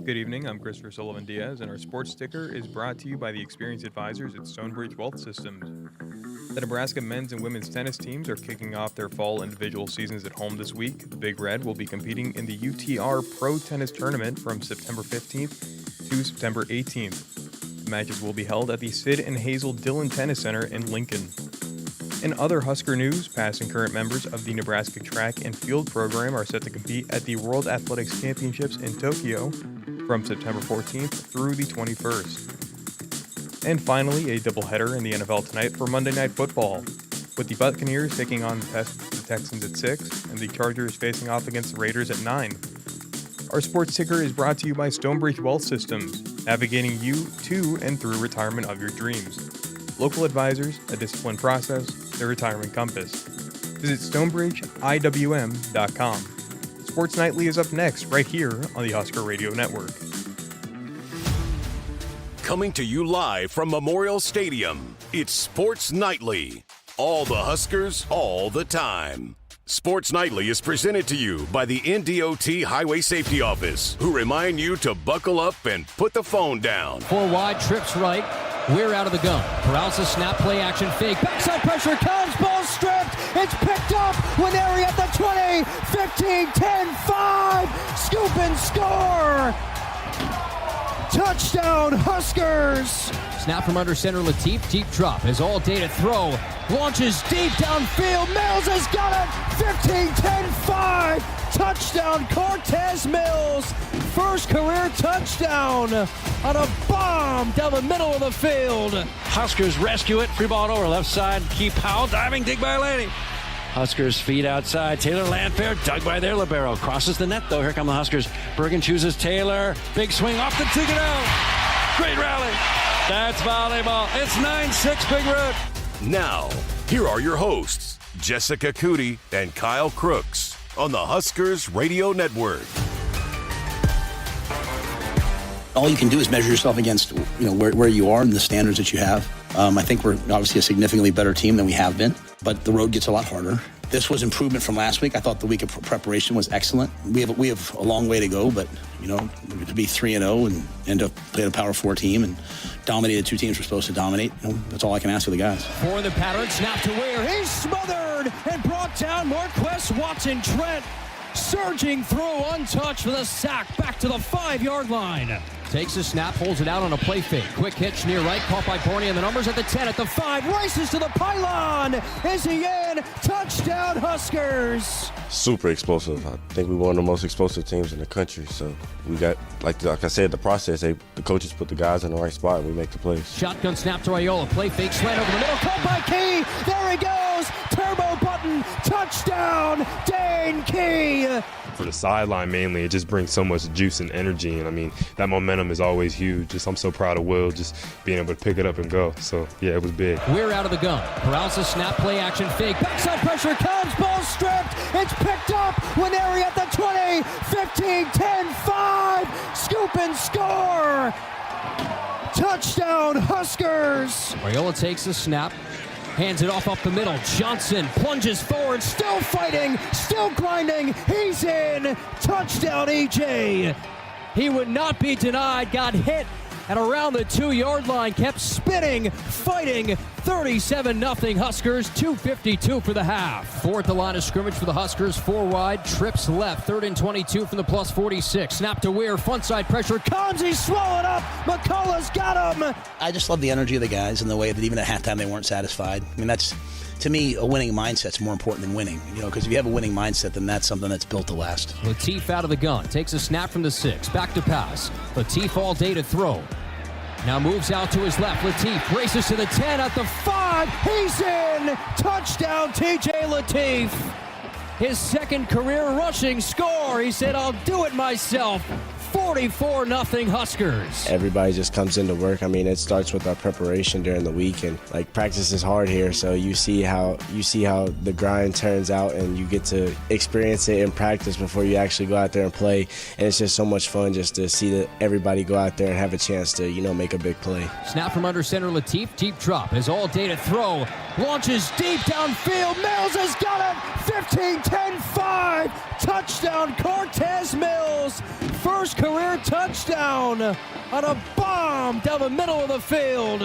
Good evening, I'm Christopher Sullivan Diaz, and our sports sticker is brought to you by the experienced advisors at Stonebridge Wealth Systems. The Nebraska men's and women's tennis teams are kicking off their fall individual seasons at home this week. The Big Red will be competing in the UTR Pro Tennis Tournament from September 15th to September 18th. The matches will be held at the Sid and Hazel Dillon Tennis Center in Lincoln. In other Husker news, past and current members of the Nebraska track and field program are set to compete at the World Athletics Championships in Tokyo from September 14th through the 21st. And finally, a doubleheader in the NFL tonight for Monday Night Football, with the Buccaneers taking on the Texans at 6 and the Chargers facing off against the Raiders at 9. Our sports ticker is brought to you by Stonebridge Wealth Systems, navigating you to and through retirement of your dreams. Local advisors, a disciplined process, the retirement compass. Visit StonebridgeIWM.com. Sports Nightly is up next, right here on the Husker Radio Network. Coming to you live from Memorial Stadium, it's Sports Nightly. All the Huskers, all the time. Sports Nightly is presented to you by the NDOT Highway Safety Office, who remind you to buckle up and put the phone down. 4 wide, trips right. We're out of the gun. Corrals a snap, play action fake. Backside pressure comes, ball stripped. It's picked up. Winery at the 20, 15, 10, 5. Scoop and score. Touchdown, Huskers. Snap from under center, Latif. Deep drop. His all day to throw. Launches deep downfield. Mills has got it. 15, 10, 5. Touchdown, Cortez Mills. First career touchdown on a bomb down the middle of the field. Huskers rescue it. Free ball over left side. Keep Powell diving. Dig by Laney. Huskers feet outside. Taylor Landfair dug by their libero. Crosses the net though. Here come the Huskers. Bergen chooses Taylor. Big swing off the ticket out. Great rally. That's volleyball. It's 9-6 Big Red. Now, here are your hosts, Jessica Coody and Kyle Crooks on the Huskers Radio Network. All you can do is measure yourself against, where you are and the standards that you have. I think we're obviously a significantly better team than we have been, but the road gets a lot harder. This was improvement from last week. I thought the week of preparation was excellent. We have a long way to go, but to be 3-0 and to play a Power 4 team and dominate the two teams we're supposed to dominate, that's all I can ask of the guys. For the pattern, snap to Weir. He's smothered and brought down. Marquess Watson Trent surging through untouched with a sack back to the 5-yard line. Takes a snap, holds it out on a play fake. Quick hitch near right, caught by Borney, and the numbers at the 10, at the 5, races to the pylon. Is he in? Touchdown, Huskers. Super explosive. I think we're one of the most explosive teams in the country. So we got, like I said, the process. The coaches put the guys in the right spot and we make the plays. Shotgun snap to Raiola. Play fake, slant over the middle, caught by Key. There he goes. Turbo button. Touchdown, Dane Key. For the sideline mainly, it just brings so much juice and energy, and that momentum is always huge. I'm so proud of Will just being able to pick it up and go. So yeah, it was big. We're out of the gun. Corrals a snap, play action fake. Backside pressure comes, ball stripped. It's picked up. Winery at the 20, 15, 10, 5. Scoop and score. Touchdown, Huskers. Raiola takes the snap. Hands it off up the middle. Johnson plunges forward, still fighting, still grinding. He's in. Touchdown, EJ. He would not be denied. Got hit at around the 2-yard line. Kept spinning, fighting. 37-0 Huskers. 2:52 for the half. 4 at the line of scrimmage for the Huskers. 4 wide. Trips left. 3rd and 22 from the plus 46. Snap to Weir. Front side pressure comes. He's swallowed up. McCullough's got him. I just love the energy of the guys and the way that even at halftime they weren't satisfied. That's, to me, a winning mindset's more important than winning. Because if you have a winning mindset, then that's something that's built to last. Latif out of the gun. Takes a snap from the 6. Back to pass. Latif all day to throw. Now moves out to his left. Latif races to the 10 at the 5. He's in. Touchdown, TJ Latif. His second career rushing score. He said, I'll do it myself. 44-0 Huskers. Everybody just comes into work. It starts with our preparation during the week, and practice is hard here. So you see how the grind turns out, and you get to experience it in practice before you actually go out there and play. And it's just so much fun just to see that everybody go out there and have a chance to make a big play. Snap from under center, Latif. Deep drop. His all day to throw. Launches deep downfield. Mills has got it. 15, 10, 5. Touchdown, Cortez Mills. first career touchdown on a bomb down the middle of the field.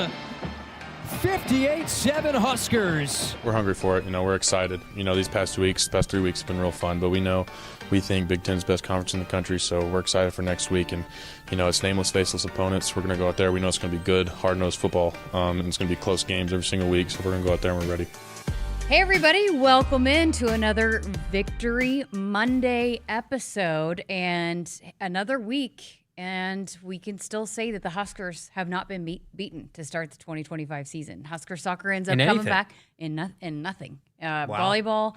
58-7 Huskers. We're hungry for it. We're excited. These past 3 weeks have been real fun, but we think Big Ten's best conference in the country, so we're excited for next week. And, it's nameless, faceless opponents. We're going to go out there. We know it's going to be good, hard-nosed football, and it's going to be close games every single week, so we're going to go out there and we're ready. Hey, everybody. Welcome in to another Victory Monday episode and another week. And we can still say that the Huskers have not been beaten to start the 2025 season. Husker soccer ends up coming back in nothing. Volleyball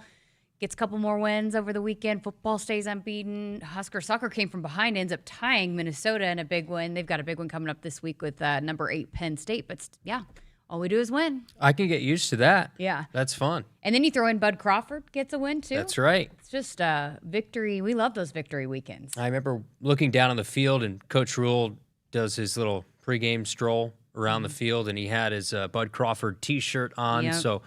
gets a couple more wins over the weekend. Football stays unbeaten. Husker soccer came from behind, ends up tying Minnesota in a big win. They've got a big one coming up this week with number 8 Penn State. But yeah, all we do is win. I can get used to that. Yeah. That's fun. And then you throw in Bud Crawford gets a win too. That's right. It's just victory. We love those victory weekends. I remember looking down on the field, and Coach Rhule does his little pregame stroll around the field, and he had his Bud Crawford T-shirt on. Yep. So,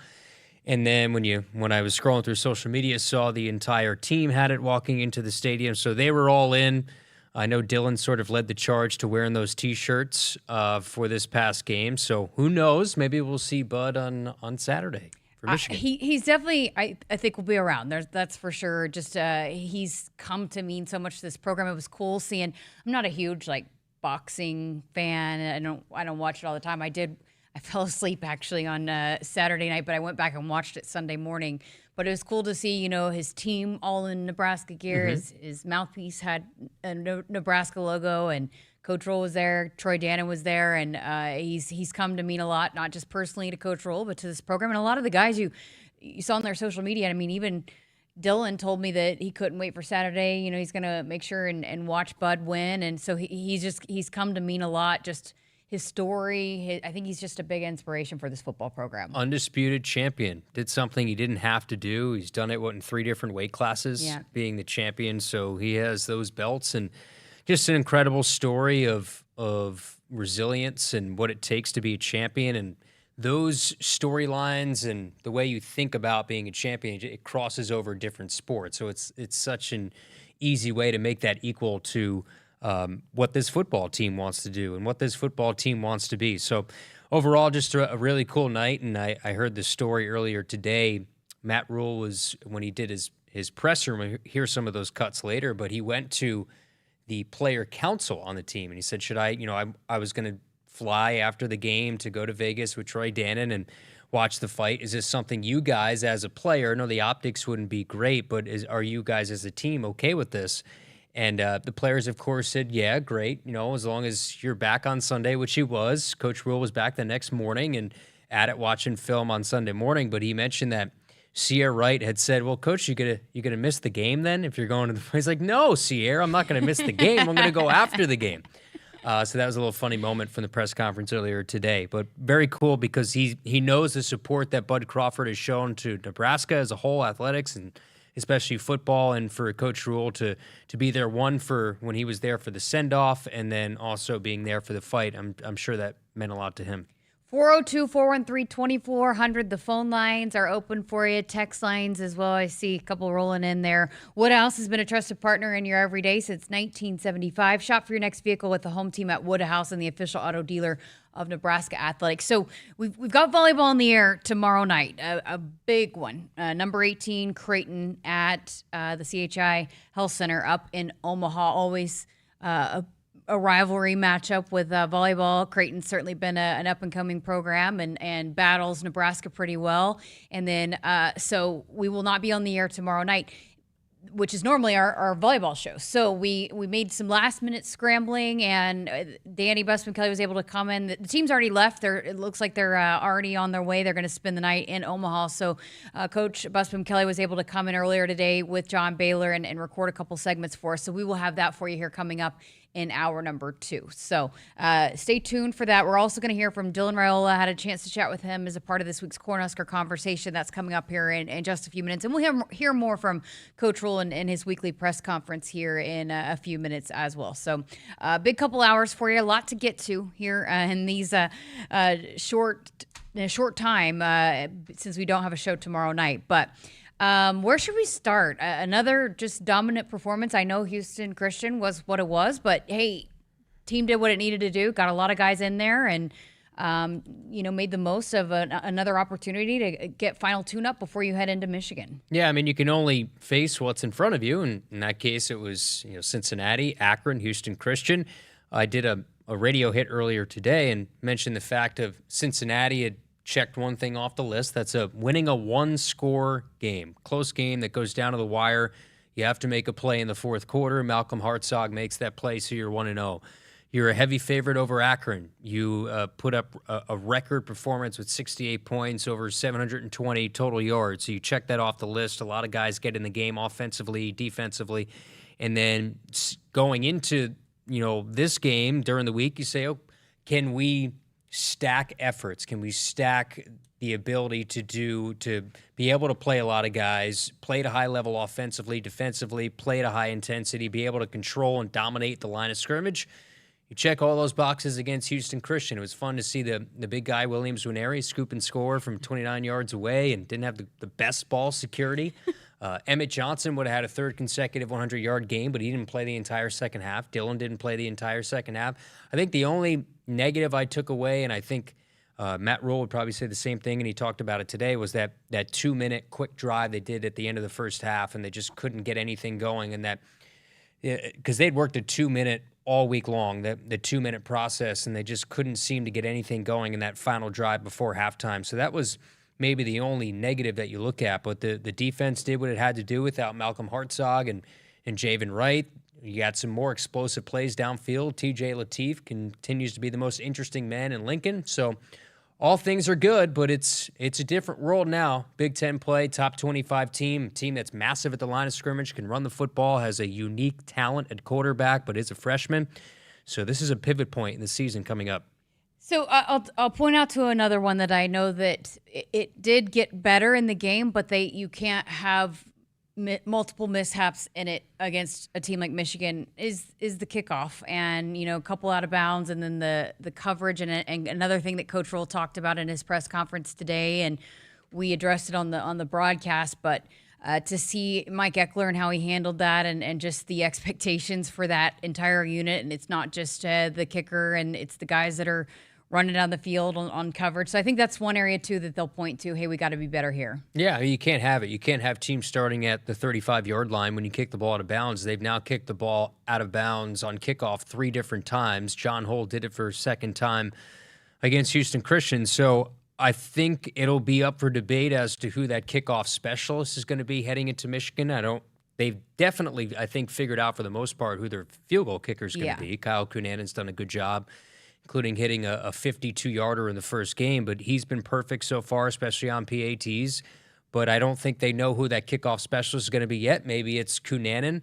and then when I was scrolling through social media, saw the entire team had it walking into the stadium. So they were all in. I know Dylan sort of led the charge to wearing those T-shirts for this past game. So who knows? Maybe we'll see Bud on Saturday for Michigan. He's definitely, I think, will be around. That's for sure. Just he's come to mean so much to this program. It was cool seeing. I'm not a huge boxing fan. I don't watch it all the time. I fell asleep actually on Saturday night, but I went back and watched it Sunday morning. But it was cool to see, his team all in Nebraska gear. Mm-hmm. His mouthpiece had a Nebraska logo, and Coach Rhule was there. Troy Dannon was there, and he's come to mean a lot, not just personally to Coach Rhule, but to this program. And a lot of the guys you saw on their social media, even Dylan told me that he couldn't wait for Saturday. He's going to make sure and watch Bud win. And so he's come to mean a lot, just his story. I think he's just a big inspiration for this football program. Undisputed champion. Did something he didn't have to do. He's done it, in 3 different weight classes, being the champion. So he has those belts, and just an incredible story of resilience and what it takes to be a champion. And those storylines and the way you think about being a champion, it crosses over different sports. So it's such an easy way to make that equal to what this football team wants to do and what this football team wants to be. So overall, just a really cool night. And I heard the story earlier today. Matt Rhule was, when he did his presser, we'll hear some of those cuts later, but he went to the player council on the team and he said, I was going to fly after the game to go to Vegas with Troy Dannon and watch the fight. Is this something you guys as a player, the optics wouldn't be great, but are you guys as a team okay with this? And the players, of course, said, yeah, great, as long as you're back on Sunday, which he was. Coach Rhule was back the next morning and at it watching film on Sunday morning. But he mentioned that Sierra Wright had said, well, Coach, you gonna miss the game then if you're going to the – he's like, no, Sierra, I'm not going to miss the game. I'm going to go after the game. So that was a little funny moment from the press conference earlier today. But very cool because he knows the support that Bud Crawford has shown to Nebraska as a whole, athletics, and especially football, and for Coach Rhule to be there, one, for when he was there for the send-off, and then also being there for the fight. I'm sure that meant a lot to him. 402-413-2400. The phone lines are open for you. Text lines as well. I see a couple rolling in there. Woodhouse has been a trusted partner in your everyday since 1975. Shop for your next vehicle with the home team at Woodhouse and the official auto dealer of Nebraska Athletics. So we've got volleyball in the air tomorrow night, a big one. Number 18, Creighton at the CHI Health Center up in Omaha. Always a rivalry matchup with volleyball. Creighton's certainly been an up-and-coming program and battles Nebraska pretty well. And then so we will not be on the air tomorrow night, which is normally our volleyball show. So we made some last-minute scrambling, and Danny Busman-Kelly was able to come in. The team's already left. It looks like they're already on their way. They're going to spend the night in Omaha. So Coach Busman-Kelly was able to come in earlier today with John Baylor and record a couple segments for us. So we will have that for you here coming up in hour number 2. So stay tuned for that. We're also going to hear from Dylan Raiola. I had a chance to chat with him as a part of this week's Cornhusker conversation. That's coming up here in just a few minutes. And we'll hear more from Coach Rhule in his weekly press conference here in a few minutes as well. So big couple hours for you. A lot to get to here in these short time since we don't have a show tomorrow night. But Where should we start? Another just dominant performance. I know Houston Christian was what it was, but hey, team did what it needed to do. Got a lot of guys in there and, made the most of another opportunity to get final tune-up before you head into Michigan. Yeah, I mean, you can only face what's in front of you. And in that case, it was Cincinnati, Akron, Houston Christian. I did a radio hit earlier today and mentioned the fact of Cincinnati had checked one thing off the list. That's winning a one-score game, close game that goes down to the wire. You have to make a play in the fourth quarter. Malcolm Hartzog makes that play, so you're 1-0. You're a heavy favorite over Akron. You put up a record performance with 68 points, over 720 total yards. So you check that off the list. A lot of guys get in the game offensively, defensively. And then going into, this game during the week, you say, can we stack efforts? Can we stack the ability to be able to play a lot of guys, play at a high level offensively, defensively, play at a high intensity, be able to control and dominate the line of scrimmage? You check all those boxes against Houston Christian. It was fun to see the big guy, Williams Nwaneri, scoop and score from 29 yards away and didn't have the best ball security. Emmett Johnson would have had a third consecutive 100-yard game, but he didn't play the entire second half. Dylan didn't play the entire second half. I think the only negative I took away, and I think Matt Rhule would probably say the same thing, and he talked about it today, was that 2-minute quick drive they did at the end of the first half, and they just couldn't get anything going. And that because they'd worked a 2-minute all week long, the 2-minute process, and they just couldn't seem to get anything going in that final drive before halftime. So that was maybe the only negative that you look at. But the defense did what it had to do without Malcolm Hartzog and Javen Wright. You got some more explosive plays downfield. TJ Lateef continues to be the most interesting man in Lincoln. So all things are good, but it's a different world now. Big Ten play, top 25 team that's massive at the line of scrimmage, can run the football, has a unique talent at quarterback, but is a freshman. So this is a pivot point in the season coming up. So I'll point out to another one that I know that it did get better in the game, but you can't have multiple mishaps in it against a team like Michigan is the kickoff, and a couple out of bounds, and then the coverage, and another thing that Coach Rhule talked about in his press conference today, and we addressed it on the broadcast, but to see Mike Eckler and how he handled that, and just the expectations for that entire unit, and it's not just the kicker, and it's the guys that are running down the field on coverage. So I think that's one area, too, that they'll point to, hey, we got to be better here. Yeah, you can't have it. You can't have teams starting at the 35-yard line when you kick the ball out of bounds. They've now kicked the ball out of bounds on kickoff 3 different times. John Holt did it for a second time against Houston Christian. So I think it'll be up for debate as to who that kickoff specialist is going to be heading into Michigan. They've definitely, I think, figured out for the most part who their field goal kicker is going to be. Kyle Cunanan's done a good job, including hitting a 52-yarder in the first game, but he's been perfect so far, especially on PATs. But I don't think they know who that kickoff specialist is going to be yet. Maybe it's Cunanan.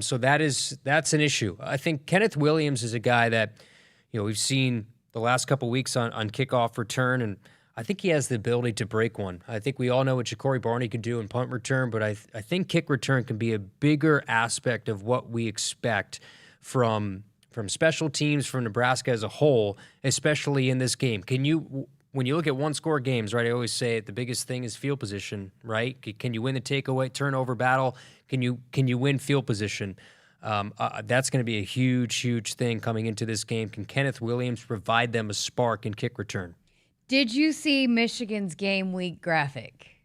So that's an issue. I think Kenneth Williams is a guy that we've seen the last couple weeks on kickoff return, and I think he has the ability to break one. I think we all know what Ja'Cory Barney can do in punt return, but I think kick return can be a bigger aspect of what we expect from special teams, from Nebraska as a whole, especially in this game. When you look at one-score games, right, I always say the biggest thing is field position, right? Can you win the takeaway turnover battle? Can you win field position? That's going to be a huge, huge thing coming into this game. Can Kenneth Williams provide them a spark in kick return? Did you see Michigan's game week graphic?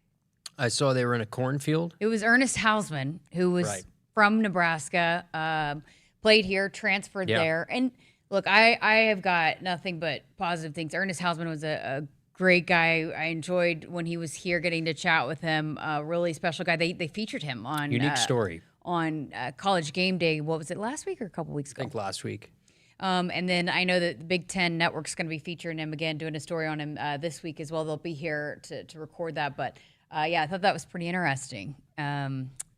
I saw they were in a cornfield. It was Ernest Hausman, who was from Nebraska, played here, transferred there. And look, I have got nothing but positive things. Ernest Hausman was a great guy. I enjoyed when he was here getting to chat with him. A really special guy. They featured him on Unique Story on College Game Day. What was it, last week or a couple weeks ago? I think last week. And then I know that the Big Ten Network's going to be featuring him again, doing a story on him this week as well. They'll be here to record that. But, I thought that was pretty interesting.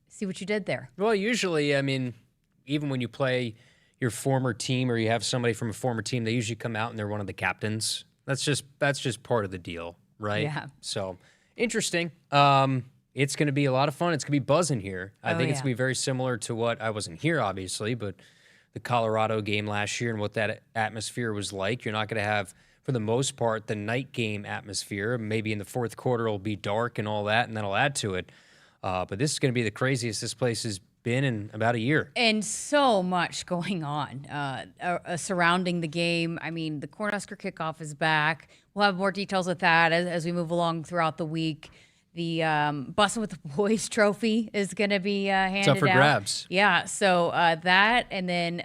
See what you did there. Well, usually, even when you play your former team or you have somebody from a former team, they usually come out and they're one of the captains. That's just part of the deal, right? Yeah. So, interesting. It's going to be a lot of fun. It's going to be buzzing here. I think it's going to be very similar to what I wasn't here, obviously, but the Colorado game last year and what that atmosphere was like. You're not going to have, for the most part, the night game atmosphere. Maybe in the fourth quarter it'll be dark and all that, and that'll add to it. But this is going to be the craziest this place has been in about a year. And so much going on surrounding the game. I mean, the Cornhusker kickoff is back. We'll have more details with that as we move along throughout the week. The Bussin' with the Boys trophy is going to be handed out. It's up for grabs. Yeah, so that, and then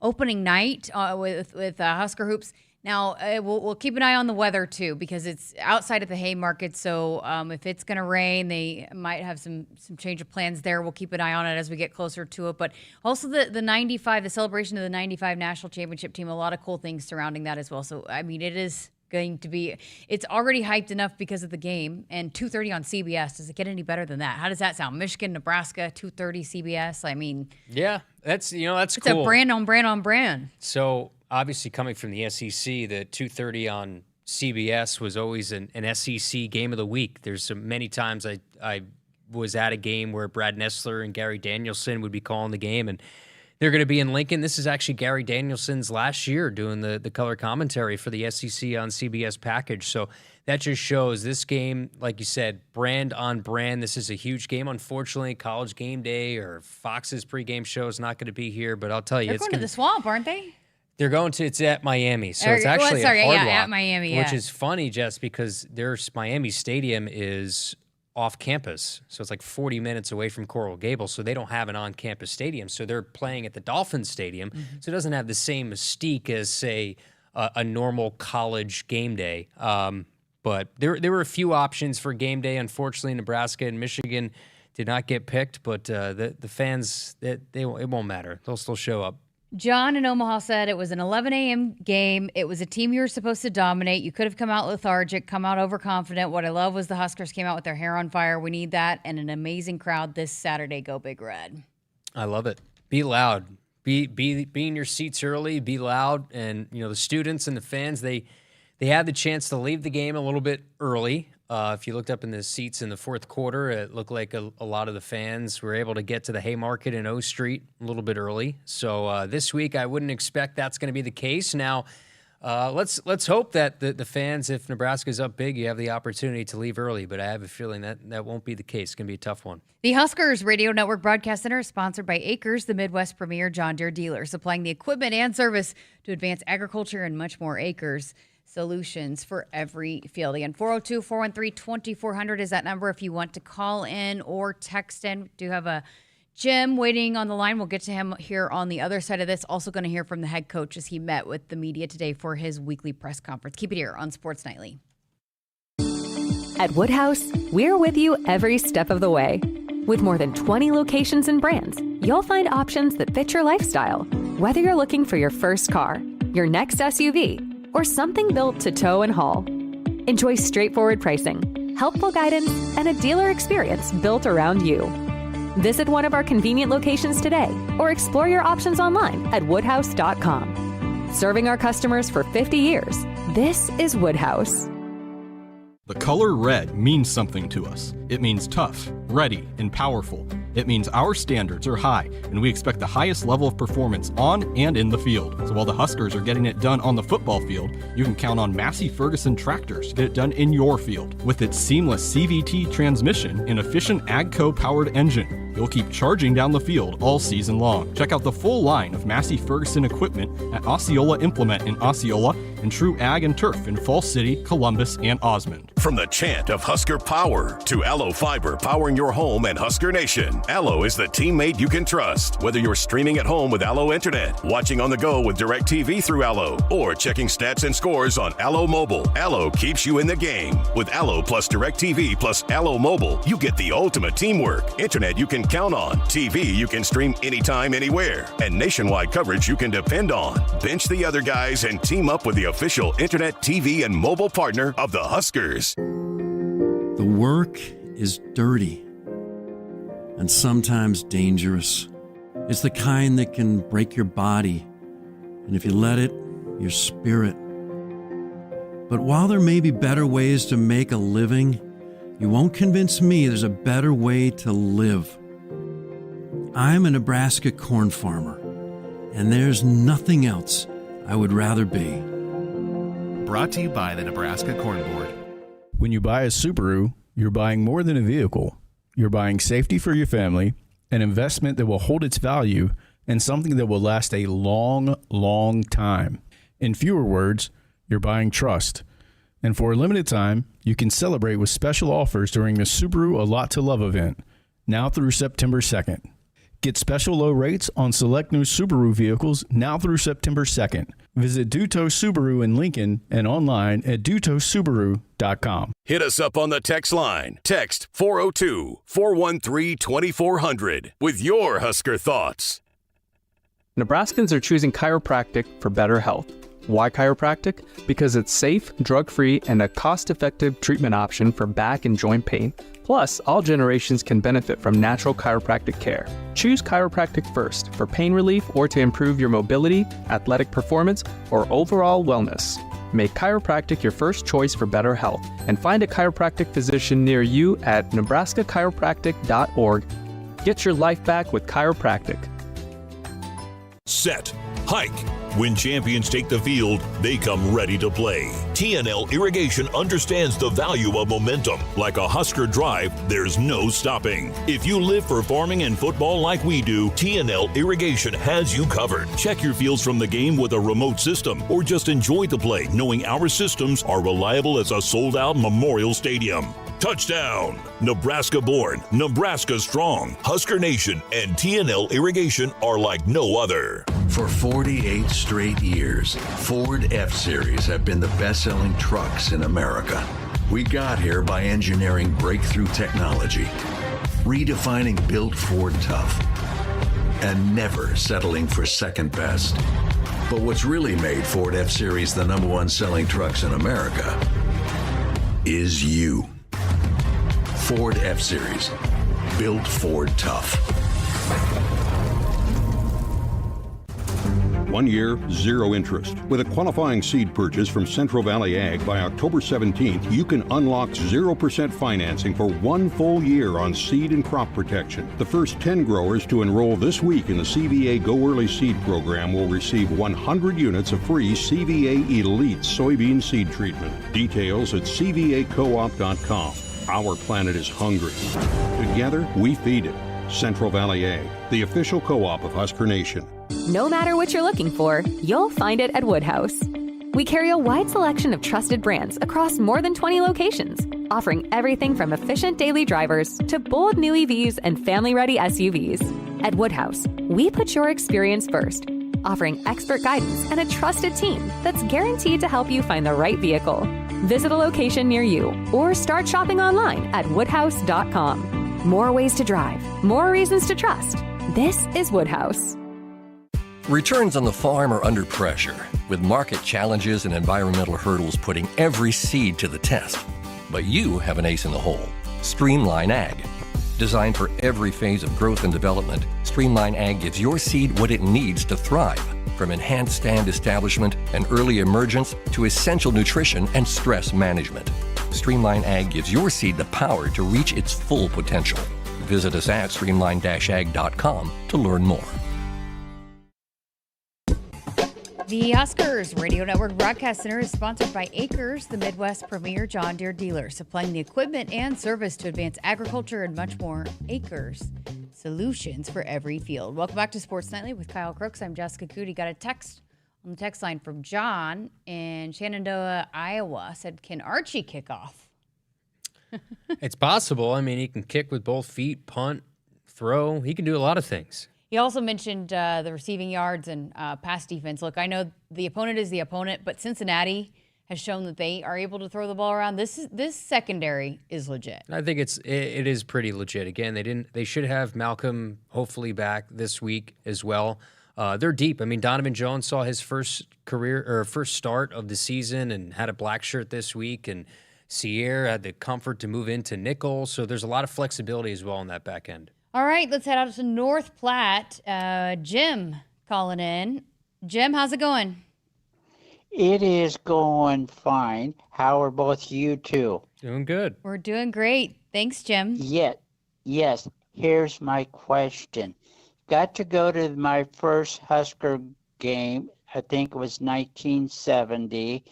opening night with Husker Hoops. Now, we'll keep an eye on the weather, too, because it's outside of the Haymarket. So if it's going to rain, they might have some change of plans there. We'll keep an eye on it as we get closer to it. But also the celebration of the 95 National Championship team, a lot of cool things surrounding that as well. So, I mean, it is going to be – it's already hyped enough because of the game. And 2:30 on CBS. Does it get any better than that? How does that sound? Michigan, Nebraska, 2:30 CBS. I mean – yeah, that's cool. It's a brand on brand. So – obviously, coming from the SEC, the 2:30 on CBS was always an SEC game of the week. There's many times I was at a game where Brad Nessler and Gary Danielson would be calling the game, and they're going to be in Lincoln. This is actually Gary Danielson's last year doing the color commentary for the SEC on CBS package. So that just shows this game, like you said, brand on brand. This is a huge game. Unfortunately, College Game Day or Fox's pregame show is not going to be here, but I'll tell you. They're going to the Swamp, aren't they? They're going to, it's at Miami. So it's actually at Hard Rock, at Miami, which is funny, Jess, because their Miami Stadium is off campus. So it's like 40 minutes away from Coral Gables. So they don't have an on-campus stadium. So they're playing at the Dolphins Stadium. Mm-hmm. So it doesn't have the same mystique as, say, a normal college game day. But there were a few options for game day. Unfortunately, Nebraska and Michigan did not get picked. But the fans, it won't matter. They'll still show up. John in Omaha said it was an 11 a.m. game. It was a team you were supposed to dominate. You could have come out lethargic, come out overconfident. What I love was the Huskers came out with their hair on fire. We need that and an amazing crowd this Saturday. Go Big Red. I love it. Be loud. Be in your seats early. Be loud. And, the students and the fans, they had the chance to leave the game a little bit early. If you looked up in the seats in the fourth quarter, it looked like a lot of the fans were able to get to the Haymarket and O Street a little bit early. So this week, I wouldn't expect that's going to be the case. Now, let's hope that the fans, if Nebraska's up big, you have the opportunity to leave early. But I have a feeling that won't be the case. It's going to be a tough one. The Huskers Radio Network Broadcast Center is sponsored by Akrs, the Midwest premier John Deere dealer, supplying the equipment and service to advance agriculture and much more. Akrs. Solutions for every field. Again, 402-413-2400 is that number if you want to call in or text in. We do have a Jim waiting on the line. We'll get to him here on the other side of this. Also going to hear from the head coach as he met with the media today for his weekly press conference. Keep it here on Sports Nightly. At Woodhouse, we're with you every step of the way. With more than 20 locations and brands, you'll find options that fit your lifestyle. Whether you're looking for your first car, your next SUV, or something built to tow and haul. Enjoy straightforward pricing, helpful guidance, and a dealer experience built around you. Visit one of our convenient locations today or explore your options online at woodhouse.com. Serving our customers for 50 years, this is Woodhouse. The color red means something to us. It means tough, ready, and powerful. It means our standards are high, and we expect the highest level of performance on and in the field. So while the Huskers are getting it done on the football field, you can count on Massey Ferguson tractors to get it done in your field. With its seamless CVT transmission and efficient AGCO-powered engine, you'll keep charging down the field all season long. Check out the full line of Massey Ferguson equipment at Osceola Implement in Osceola and True Ag and Turf in Falls City, Columbus, and Osmond. From the chant of Husker Power to Allo Fiber powering your home and Husker Nation, Allo is the teammate you can trust. Whether you're streaming at home with Allo Internet, watching on the go with DirecTV through Allo, or checking stats and scores on Allo Mobile, Allo keeps you in the game. With Allo plus DirecTV plus Allo Mobile, you get the ultimate teamwork. Internet you can count on, TV you can stream anytime, anywhere, and nationwide coverage you can depend on. Bench the other guys and team up with the official Internet, TV, and mobile partner of the Huskers. The work is dirty and sometimes dangerous. It's the kind that can break your body, and if you let it, your spirit. But while there may be better ways to make a living, you won't convince me there's a better way to live. I'm a Nebraska corn farmer, and there's nothing else I would rather be. Brought to you by the Nebraska Corn Board. When you buy a Subaru, you're buying more than a vehicle. You're buying safety for your family, an investment that will hold its value, and something that will last a long, long time. In fewer words, you're buying trust. And for a limited time, you can celebrate with special offers during the Subaru A Lot to Love event, now through September 2nd. Get special low rates on select new Subaru vehicles now through September 2nd. Visit Duto Subaru in Lincoln and online at dutosubaru.com. Hit us up on the text line. Text 402-413-2400 with your Husker thoughts. Nebraskans are choosing chiropractic for better health. Why chiropractic? Because it's safe, drug-free, and a cost-effective treatment option for back and joint pain. Plus, all generations can benefit from natural chiropractic care. Choose chiropractic first for pain relief or to improve your mobility, athletic performance, or overall wellness. Make chiropractic your first choice for better health and find a chiropractic physician near you at nebraskachiropractic.org. Get your life back with chiropractic. Set. Hike. When champions take the field, they come ready to play. TNL Irrigation understands the value of momentum. Like a Husker drive, there's no stopping. If you live for farming and football like we do, TNL Irrigation has you covered. Check your fields from the game with a remote system, or just enjoy the play knowing our systems are reliable as a sold-out Memorial Stadium. Touchdown! Nebraska born, Nebraska strong. Husker Nation and TNL Irrigation are like no other. For 48 straight years, Ford F-Series have been the best-selling trucks in America. We got here by engineering breakthrough technology, redefining built Ford tough, and never settling for second best. But what's really made Ford F-Series the #1 selling trucks in America is you. Ford F-Series, built Ford tough. 1 year, 0 interest. With a qualifying seed purchase from Central Valley Ag by October 17th, you can unlock 0% financing for 1 full year on seed and crop protection. The first 10 growers to enroll this week in the CVA Go Early Seed Program will receive 100 units of free CVA Elite soybean seed treatment. Details at cvacoop.com. Our planet is hungry. Together, we feed it. Central Valley Ag, the official co-op of Husker Nation. No matter what you're looking for, you'll find it at Woodhouse. We carry a wide selection of trusted brands across more than 20 locations, offering everything from efficient daily drivers to bold new EVs and family-ready SUVs. At Woodhouse, we put your experience first, offering expert guidance and a trusted team that's guaranteed to help you find the right vehicle. Visit a location near you or start shopping online at woodhouse.com. More ways to drive, more reasons to trust. This is Woodhouse. Returns on the farm are under pressure, with market challenges and environmental hurdles putting every seed to the test. But you have an ace in the hole, Streamline Ag. Designed for every phase of growth and development, Streamline Ag gives your seed what it needs to thrive, from enhanced stand establishment and early emergence to essential nutrition and stress management. Streamline Ag gives your seed the power to reach its full potential. Visit us at streamline-ag.com to learn more. The Huskers Radio Network Broadcast Center is sponsored by Akrs, the Midwest premier John Deere dealer, supplying the equipment and service to advance agriculture and much more. Akrs, solutions for every field. Welcome back to Sports Nightly with Kyle Crooks. I'm Jessica Coody. Got a text on the text line from John in Shenandoah, Iowa. Said, can Archie kick off? It's possible. I mean, he can kick with both feet, punt, throw. He can do a lot of things. He also mentioned the receiving yards and pass defense. Look, I know the opponent is the opponent, but Cincinnati has shown that they are able to throw the ball around. This secondary is legit. I think it is pretty legit. Again, they should have Malcolm hopefully back this week as well. They're deep. I mean, Donovan Jones saw his first start of the season and had a black shirt this week, and Sierra had the comfort to move into nickel. So there's a lot of flexibility as well on that back end. All right, let's head out to North Platte. Jim calling in. Jim, how's it going? It is going fine. How are both you two? Doing good. We're doing great. Thanks, Jim. Yes. Here's my question. Got to go to my first Husker game. I think it was 1970.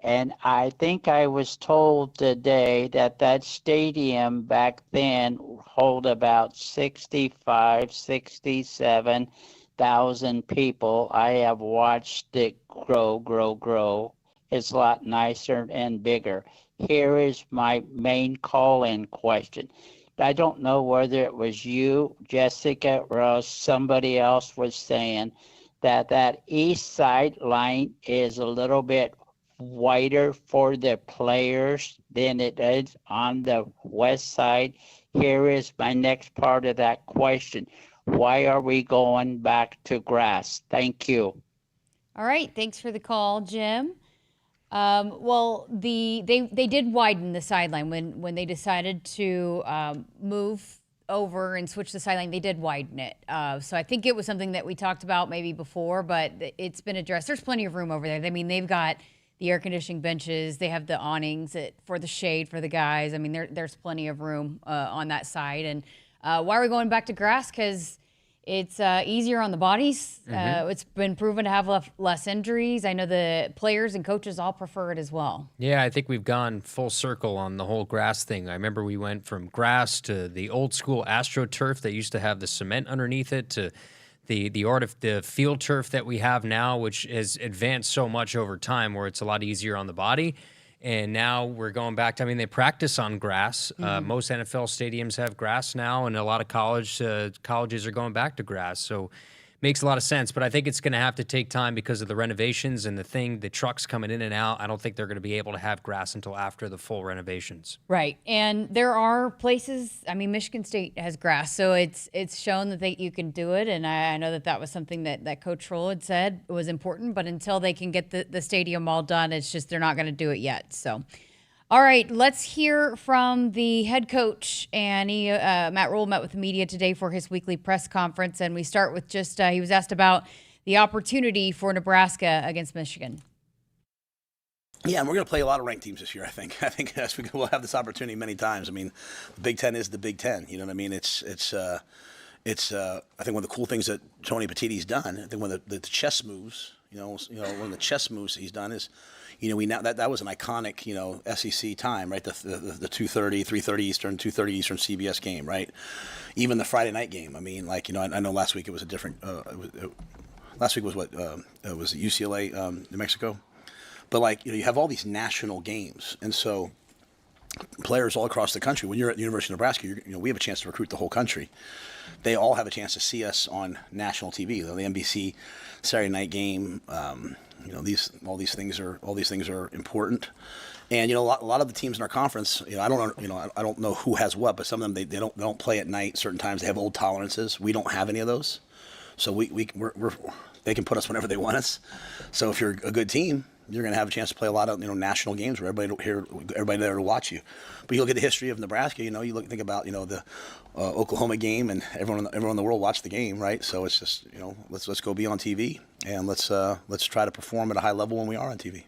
And I think I was told today that that stadium back then hold about 65, 67,000 people. I have watched it grow. It's a lot nicer and bigger. Here is my main call-in question. I don't know whether it was you, Jessica, or somebody else was saying that east side line is a little bit wider for the players than it is on the west side. Here is my next part of that question. Why are we going back to grass? Thank you. All right. Thanks for the call, Jim. Well, they did widen the sideline when they decided to move over and switch the sideline. They did widen it. So I think it was something that we talked about maybe before, but it's been addressed. There's plenty of room over there. I mean, they've got the air conditioning benches. They have the awnings for the shade for the guys. I mean, there's plenty of room on that side. And why are we going back to grass? Because it's easier on the bodies. It's been proven to have less injuries. I know the players and coaches all prefer it as well. Yeah, I think we've gone full circle on the whole grass thing. I remember we went from grass to the old school AstroTurf that used to have the cement underneath it to the field turf that we have now, which has advanced so much over time where it's a lot easier on the body. And now we're going back to, I mean, they practice on grass. Most NFL stadiums have grass now, and a lot of colleges are going back to grass. So makes a lot of sense. But I think it's going to have to take time because of the renovations and the trucks coming in and out. I don't think they're going to be able to have grass until after the full renovations. Right. And there are places, I mean, Michigan State has grass, so it's shown that you can do it. And I know that was something that Coach Rhule had said was important, but until they can get the stadium all done, it's just they're not going to do it yet. So, all right, let's hear from the head coach. And Matt Rhule met with the media today for his weekly press conference. And we start with just he was asked about the opportunity for Nebraska against Michigan. Yeah, and we're going to play a lot of ranked teams this year, I think. I think we'll have this opportunity many times. I mean, the Big Ten is the Big Ten. You know what I mean? It's I think one of the cool things that Tony Petitti's done, I think one of the chess moves, one of the chess moves he's done is, we now that was an iconic, SEC time, right? The 2:30, 3:30 Eastern, 2:30 Eastern CBS game, right? Even the Friday night game. I mean, I know last week it was a different. Last week was what it was UCLA, New Mexico, but you have all these national games, and so players all across the country. When you're at the University of Nebraska, we have a chance to recruit the whole country. They all have a chance to see us on national TV. The NBC Saturday night game. All these things are important, and a lot of the teams in our conference. I don't know who has what, but some of them they don't play at night. Certain times they have old tolerances. We don't have any of those, so they can put us whenever they want us. So if you're a good team, you're going to have a chance to play a lot of national games where everybody there to watch you. But you look at the history of Nebraska. Think about the Oklahoma game, and everyone in the world watched the game, right? So it's just let's go be on TV, and let's try to perform at a high level when we are on TV.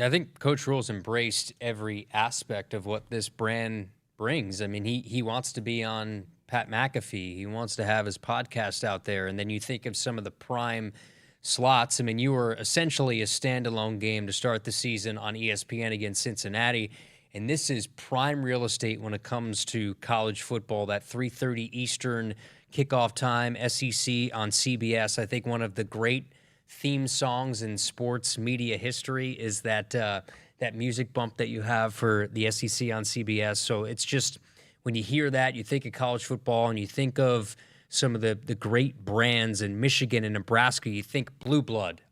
I think Coach Rhule's embraced every aspect of what this brand brings. I mean, he wants to be on Pat McAfee. He wants to have his podcast out there, and then you think of some of the prime slots. I mean, you were essentially a standalone game to start the season on ESPN against Cincinnati, and this is prime real estate when it comes to college football, that 3:30 Eastern kickoff time, SEC on CBS. I think one of the great theme songs in sports media history is that music bump that you have for the SEC on CBS. So it's just, when you hear that, you think of college football, and you think of some of the great brands in Michigan and Nebraska. You think Blue Blood.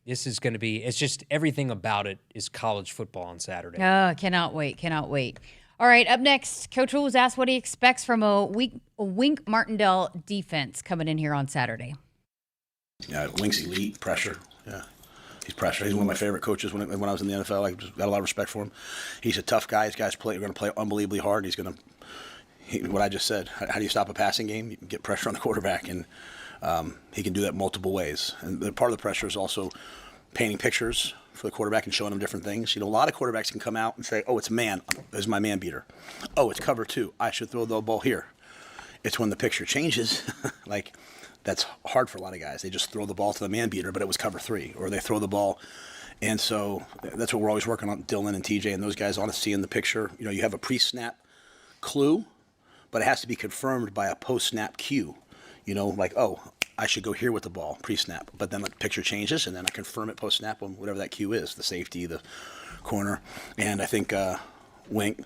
This is going to be, it's just everything about it is college football on Saturday. Oh, cannot wait. All right, up next, Coach Rhule was asked what he expects from a Wink Martindale defense coming in here on Saturday. Yeah, Wink's elite, pressure. Yeah, he's pressure. He's one of my favorite coaches when I was in the NFL. I got a lot of respect for him. He's a tough guy. These guys are going to play unbelievably hard. He's going to, what I just said, how do you stop a passing game? You can get pressure on the quarterback, and he can do that multiple ways. And part of the pressure is also painting pictures for the quarterback and showing him different things. A lot of quarterbacks can come out and say, oh, it's man. This is my man beater. Oh, it's cover 2. I should throw the ball here. It's when the picture changes, that's hard for a lot of guys. They just throw the ball to the man beater, but it was cover 3. Or they throw the ball And so that's what we're always working on, Dylan and TJ and those guys on to see in the picture. You know, you have a pre-snap clue, but it has to be confirmed by a post-snap cue. You know, like, oh, I should go here with the ball, pre-snap. But then the picture changes, and then I confirm it post-snap on whatever that cue is, the safety, the corner. And I think Wink,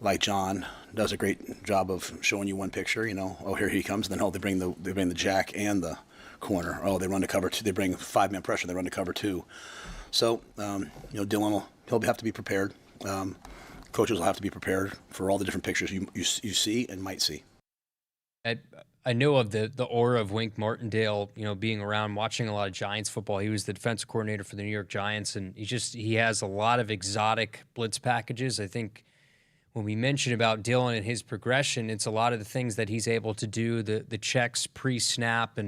like John, does a great job of showing you one picture, you know, oh, here he comes. And then, oh, they bring the jack and the corner. Oh, they run to cover 2. They bring 5-man pressure. They run to cover 2. So, you know, Dylan he'll have to be prepared. Coaches will have to be prepared for all the different pictures you see and might see. I know of the aura of Wink Martindale, you know, being around, watching a lot of Giants football. He was the defensive coordinator for the New York Giants, and he has a lot of exotic blitz packages. I think when we mention about Dylan and his progression, it's a lot of the things that he's able to do, the checks pre-snap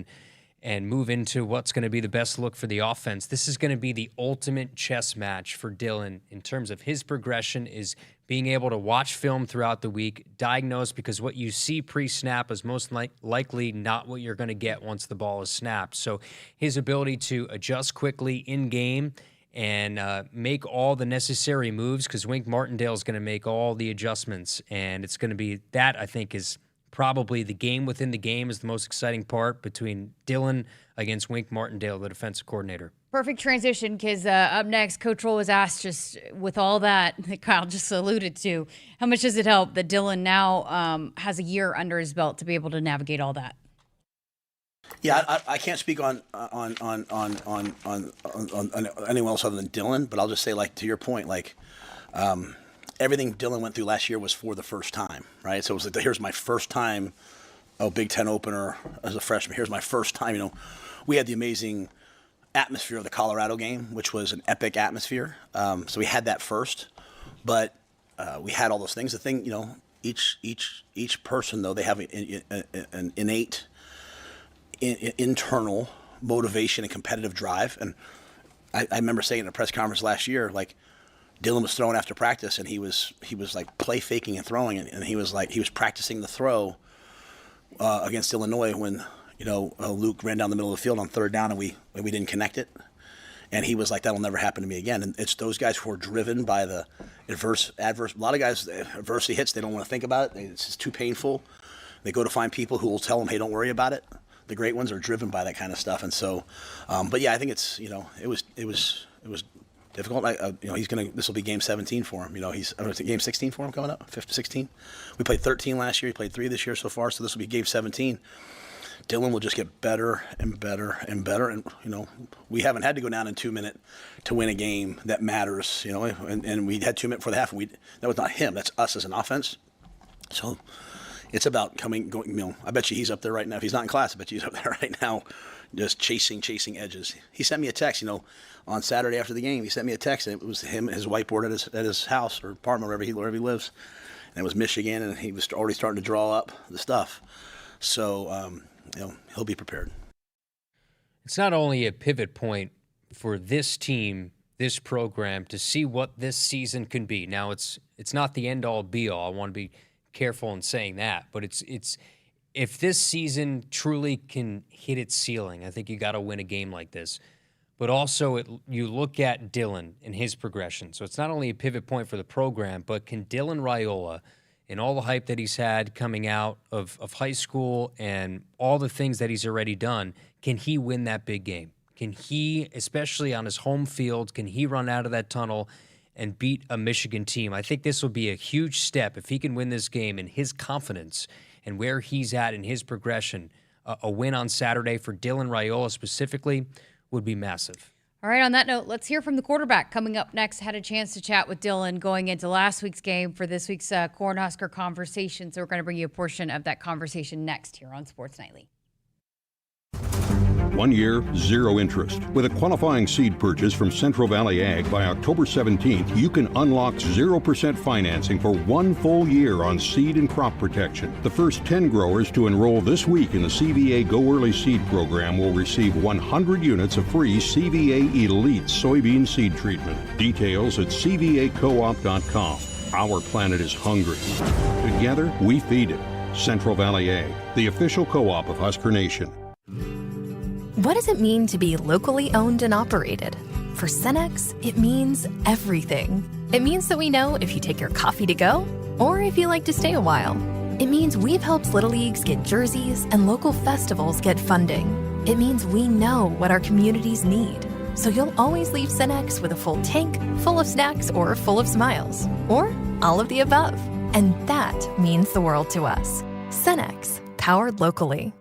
and move into what's going to be the best look for the offense. This is going to be the ultimate chess match for Dylan in terms of his progression, is being able to watch film throughout the week, diagnose, because what you see pre-snap is most likely not what you're going to get once the ball is snapped. So his ability to adjust quickly in-game and make all the necessary moves, because Wink Martindale is going to make all the adjustments, and it's going to be that, I think, is probably the game within the game is the most exciting part between Dylan against Wink Martindale, the defensive coordinator. Perfect transition, because up next, Coach Rhule was asked, just with all that Kyle just alluded to, how much does it help that Dylan now has a year under his belt to be able to navigate all that? Yeah, I can't speak on anyone else other than Dylan, but I'll just say, like, to your point, like, everything Dylan went through last year was for the first time, right? So it was like, here's my first time, Big Ten opener as a freshman. Here's my first time. You know, we had the amazing atmosphere of the Colorado game, which was an epic atmosphere. So we had that first, but we had all those things. The thing, you know, each person, though, they have an innate internal motivation and competitive drive. And I remember saying in a press conference last year, like, Dylan was throwing after practice, and he was like play faking and throwing, and he was practicing the throw against Illinois when, you know, Luke ran down the middle of the field on 3rd down and we didn't connect it, and he was like, that'll never happen to me again. And it's those guys who are driven by the adverse. A lot of guys, adversity hits, they don't want to think about it. It's just too painful. They go to find people who will tell them, hey, don't worry about it. The great ones are driven by that kind of stuff, and so, but yeah, I think it's, you know, it was difficult. You know, this will be game 17 for him. You know, game 16 for him coming up, 16. We played 13 last year. He played 3 this year so far. So this will be game 17. Dylan will just get better and better and better. And, you know, we haven't had to go down in 2 minutes to win a game that matters, you know, and we had 2 minutes for the half. And that was not him. That's us as an offense. So it's about going, you know, I bet you he's up there right now. If he's not in class, I bet you he's up there right now just chasing edges. He sent me a text, you know, on Saturday after the game. He sent me a text, and it was him, his whiteboard at his house or apartment, wherever he lives. And it was Michigan, and he was already starting to draw up the stuff. So, you know, he'll be prepared. It's not only a pivot point for this team, this program, to see what this season can be. Now, it's not the end-all, be-all. I want to be careful in saying that, but it's if this season truly can hit its ceiling, I think you got to win a game like this. But also, you look at Dylan and his progression. So it's not only a pivot point for the program, but can Dylan Raiola, and all the hype that he's had coming out of high school and all the things that he's already done, can he win that big game? Can he, especially on his home field, can he run out of that tunnel and beat a Michigan team? I think this will be a huge step if he can win this game, and his confidence and where he's at in his progression. A win on Saturday for Dylan Raiola specifically would be massive. All right, on that note, let's hear from the quarterback. Coming up next, had a chance to chat with Dylan going into last week's game for this week's Cornhusker conversation. So we're going to bring you a portion of that conversation next here on Sports Nightly. 1 year, 0 interest. With a qualifying seed purchase from Central Valley Ag by October 17th, you can unlock 0% financing for 1 full year on seed and crop protection. The first 10 growers to enroll this week in the CVA Go Early Seed program will receive 100 units of free CVA Elite soybean seed treatment. Details at cvacoop.com. Our planet is hungry. Together, we feed it. Central Valley Ag, the official co-op of Husker Nation. What does it mean to be locally owned and operated? For Cenex, it means everything. It means that we know if you take your coffee to go or if you like to stay a while. It means we've helped Little Leagues get jerseys and local festivals get funding. It means we know what our communities need. So you'll always leave Cenex with a full tank, full of snacks, or full of smiles. Or all of the above. And that means the world to us. Cenex, powered locally.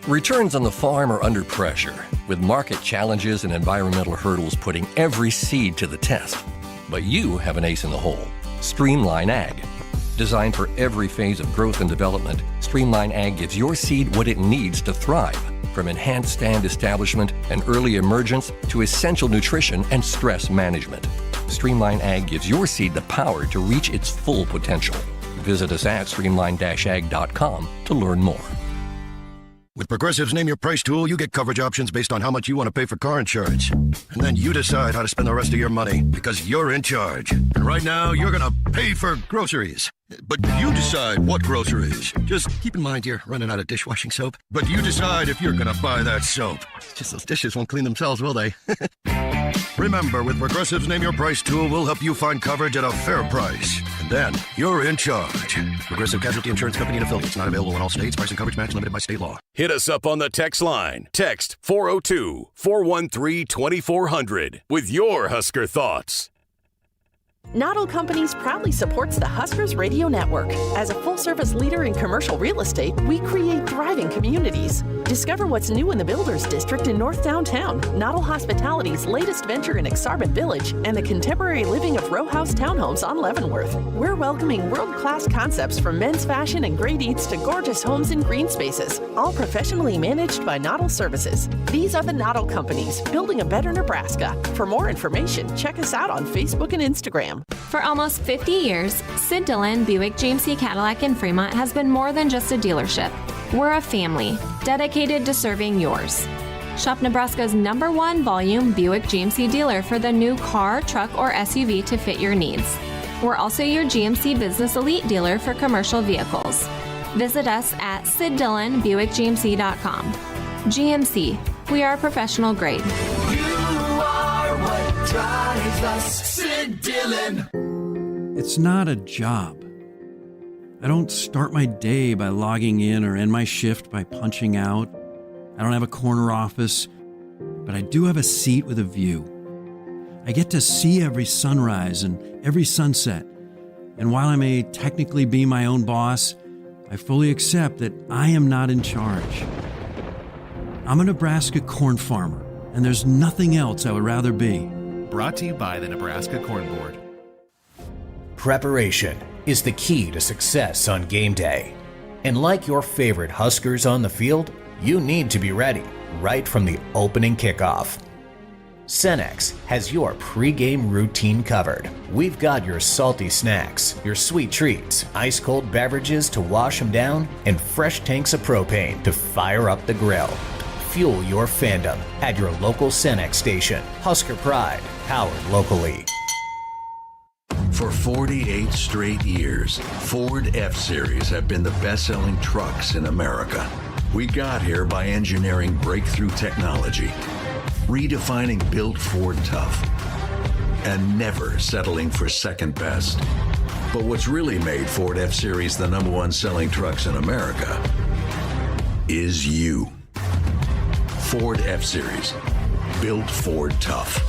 Returns on the farm are under pressure, with market challenges and environmental hurdles putting every seed to the test. But you have an ace in the hole, Streamline Ag. Designed for every phase of growth and development, Streamline Ag gives your seed what it needs to thrive, from enhanced stand establishment and early emergence to essential nutrition and stress management. Streamline Ag gives your seed the power to reach its full potential. Visit us at streamline-ag.com to learn more. With Progressive's Name Your Price tool, you get coverage options based on how much you want to pay for car insurance. And then you decide how to spend the rest of your money because you're in charge. And right now, you're going to pay for groceries. But you decide what groceries. Just keep in mind you're running out of dishwashing soap. But you decide if you're going to buy that soap. Just those dishes won't clean themselves, will they? Remember, with Progressive's Name Your Price tool, we'll help you find coverage at a fair price. And then you're in charge. Progressive Casualty Insurance Company and affiliates. Not available in all states. Price and coverage match limited by state law. Hit us up on the text line. Text 402-413-2400 with your Husker thoughts. Noddle Companies proudly supports the Huskers Radio Network. As a full-service leader in commercial real estate, we create thriving communities. Discover what's new in the Builders District in North Downtown, Noddle Hospitality's latest venture in Exarban Village, and the contemporary living of row house townhomes on Leavenworth. We're welcoming world-class concepts from men's fashion and great eats to gorgeous homes and green spaces, all professionally managed by Noddle Services. These are the Noddle Companies, building a better Nebraska. For more information, check us out on Facebook and Instagram. For almost 50 years, Sid Dillon Buick GMC Cadillac in Fremont has been more than just a dealership. We're a family dedicated to serving yours. Shop Nebraska's #1 volume Buick GMC dealer for the new car, truck, or SUV to fit your needs. We're also your GMC Business Elite dealer for commercial vehicles. Visit us at SidDillonBuickGMC.com. GMC, we are professional grade. Drives us, Sid Dillon. It's not a job. I don't start my day by logging in or end my shift by punching out. I don't have a corner office, but I do have a seat with a view. I get to see every sunrise and every sunset. And while I may technically be my own boss, I fully accept that I am not in charge. I'm a Nebraska corn farmer, and there's nothing else I would rather be. Brought to you by the Nebraska Corn Board. Preparation is the key to success on game day. And like your favorite Huskers on the field, you need to be ready right from the opening kickoff. Cenex has your pregame routine covered. We've got your salty snacks, your sweet treats, ice-cold beverages to wash them down, and fresh tanks of propane to fire up the grill. Fuel your fandom at your local Cenex station. Husker Pride, powered locally. For 48 straight years, Ford F-Series have been the best-selling trucks in America. We got here by engineering breakthrough technology, redefining built Ford tough, and never settling for second best. But what's really made Ford F-Series the #1 selling trucks in America is you. Ford F-Series, built Ford tough.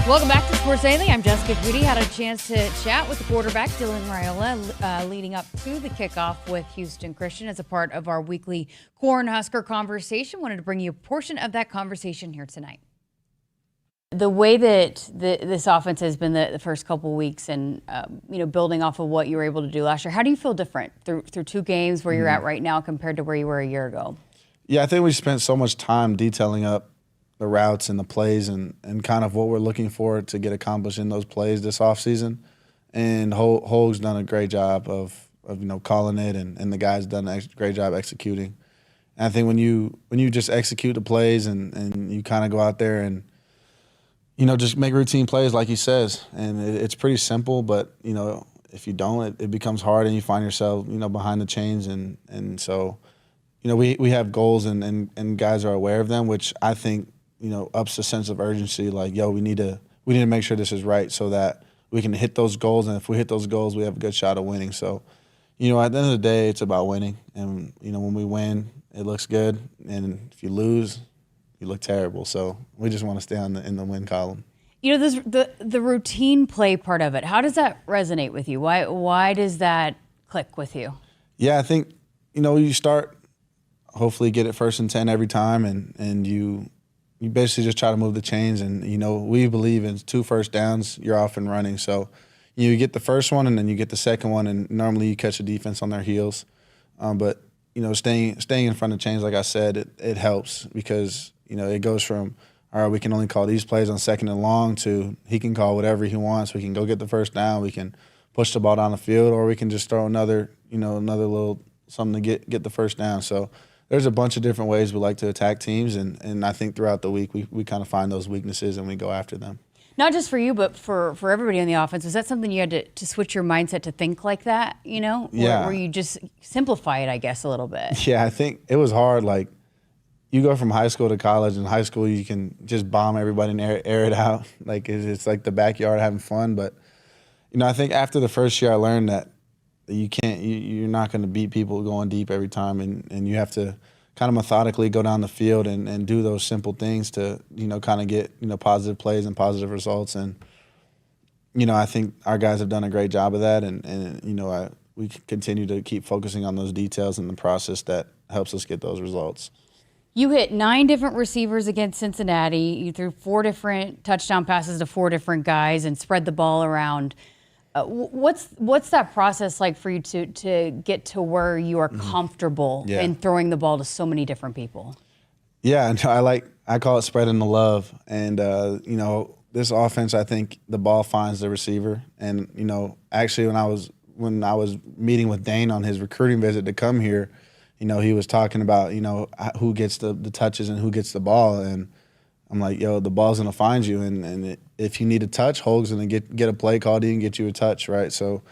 Welcome back to Sports Daily. I'm Jessica Coody. Had a chance to chat with the quarterback, Dylan Raiola, leading up to the kickoff with Houston Christian as a part of our weekly Cornhusker conversation. Wanted to bring you a portion of that conversation here tonight. The way that this offense has been the first couple of weeks and, building off of what you were able to do last year, how do you feel different through 2 games where you're at right now compared to where you were a year ago? Yeah, I think we spent so much time detailing up the routes and the plays and kind of what we're looking for to get accomplished in those plays this offseason. And Hoge's done a great job of calling it, and the guys done a great job executing. And I think when you just execute the plays and you kind of go out there and just make routine plays like he says. And it's pretty simple, but, if you don't, it becomes hard and you find yourself, behind the chains. And so, we have goals and guys are aware of them, which I think, ups the sense of urgency. Like, we need to make sure this is right so that we can hit those goals. And if we hit those goals, we have a good shot of winning. So, at the end of the day, it's about winning. And, when we win, it looks good. And if you lose, you look terrible. So we just want to stay in the win column. The routine play part of it, how does that resonate with you? Why does that click with you? Yeah, I think, you start, hopefully get it 1st and 10 every time, and you basically just try to move the chains. And, we believe in 2 first downs, you're off and running. So you get the first one, and then you get the second one, and normally you catch the defense on their heels. But, staying in front of chains, like I said, it helps because, it goes from, all right, we can only call these plays on 2nd and long to he can call whatever he wants. We can go get the first down. We can push the ball down the field, or we can just throw another little something to get the first down. So there's a bunch of different ways we like to attack teams, and I think throughout the week we kind of find those weaknesses and we go after them. Not just for you, but for everybody on the offense. Was that something you had to switch your mindset to think like that, Yeah. Where you just simplify it, I guess, a little bit? Yeah, I think it was hard. Like, you go from high school to college. In high school, you can just bomb everybody and air it out. Like, it's like the backyard having fun. But, I think after the first year, I learned that you're not going to beat people going deep every time, and you have to kind of methodically go down the field and do those simple things to, kind of get, positive plays and positive results. And, I think our guys have done a great job of that. And we continue to keep focusing on those details and the process that helps us get those results. You hit 9 different receivers against Cincinnati. You threw 4 different touchdown passes to 4 different guys and spread the ball around. What's that process like for you to get to where you are comfortable in throwing the ball to so many different people? Yeah, I call it spreading the love. And this offense, I think the ball finds the receiver. And actually when I was meeting with Dane on his recruiting visit to come here, he was talking about who gets the touches and who gets the ball, and I'm like, the ball's gonna find you, and if you need a touch, Holg's gonna get a play called in and get you a touch, right? So,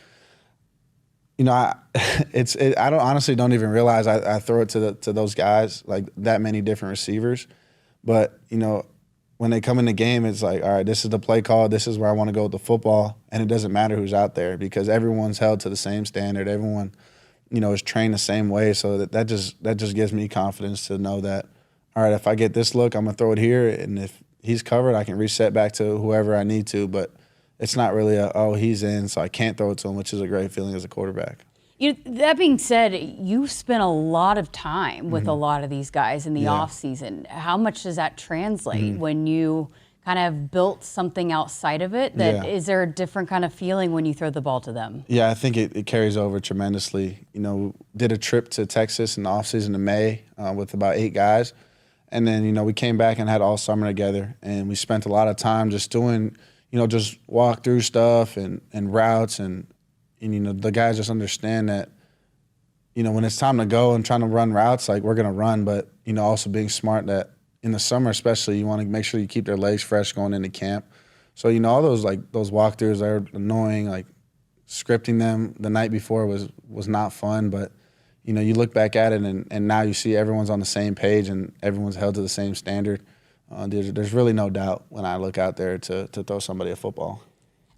I don't even realize I throw it to those guys, like that many different receivers, but when they come in the game, it's like, all right, this is the play call, this is where I want to go with the football, and it doesn't matter who's out there because everyone's held to the same standard, everyone is trained the same way, so that just gives me confidence to know that, all right, if I get this look, I'm going to throw it here, and if he's covered, I can reset back to whoever I need to, but it's not really he's in, so I can't throw it to him, which is a great feeling as a quarterback. That being said, you spent a lot of time with a lot of these guys in the off season. How much does that translate when you kind of built something outside of it? Is there a different kind of feeling when you throw the ball to them? Yeah, I think it carries over tremendously. Did a trip to Texas in the offseason in May with about 8 guys. And then, we came back and had all summer together. And we spent a lot of time just doing, just walk through stuff and routes. And the guys just understand that, when it's time to go and trying to run routes, like we're going to run. But, also being smart that, in the summer especially, you want to make sure you keep their legs fresh going into camp. So, all those walkthroughs are annoying. Like, scripting them the night before was not fun. But, you look back at it and now you see everyone's on the same page and everyone's held to the same standard. There's really no doubt when I look out there to throw somebody a football.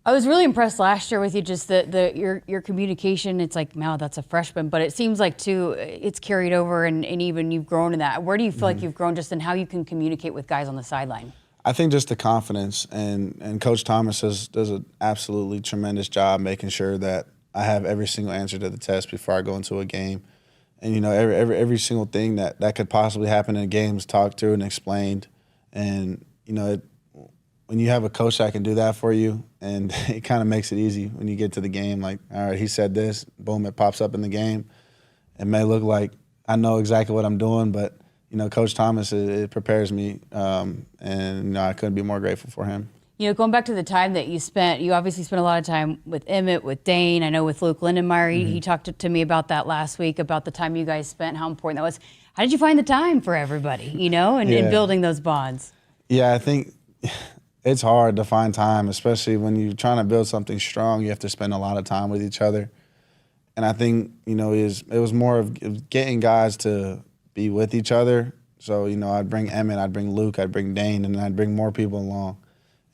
I was really impressed last year with you, just your communication. It's like, wow, that's a freshman, but it seems like too, it's carried over and even you've grown in that. Where do you feel like you've grown just in how you can communicate with guys on the sideline? I think just the confidence, and Coach Thomas does an absolutely tremendous job making sure that I have every single answer to the test before I go into a game. And, every single thing that could possibly happen in a game is talked through and explained. And, when you have a coach that can do that for you, and it kind of makes it easy when you get to the game. Like, all right, he said this, boom, it pops up in the game. It may look like I know exactly what I'm doing, but, Coach Thomas, it prepares me, and, I couldn't be more grateful for him. Going back to the time that you obviously spent a lot of time with Emmett, with Dane, I know with Luke Lindenmeyer. He talked to me about that last week, about the time you guys spent, how important that was. How did you find the time for everybody, and building those bonds? Yeah, I think it's hard to find time, especially when you're trying to build something strong. You have to spend a lot of time with each other. And I think, it was more of getting guys to be with each other. So, I'd bring Emmett, I'd bring Luke, I'd bring Dane, and I'd bring more people along.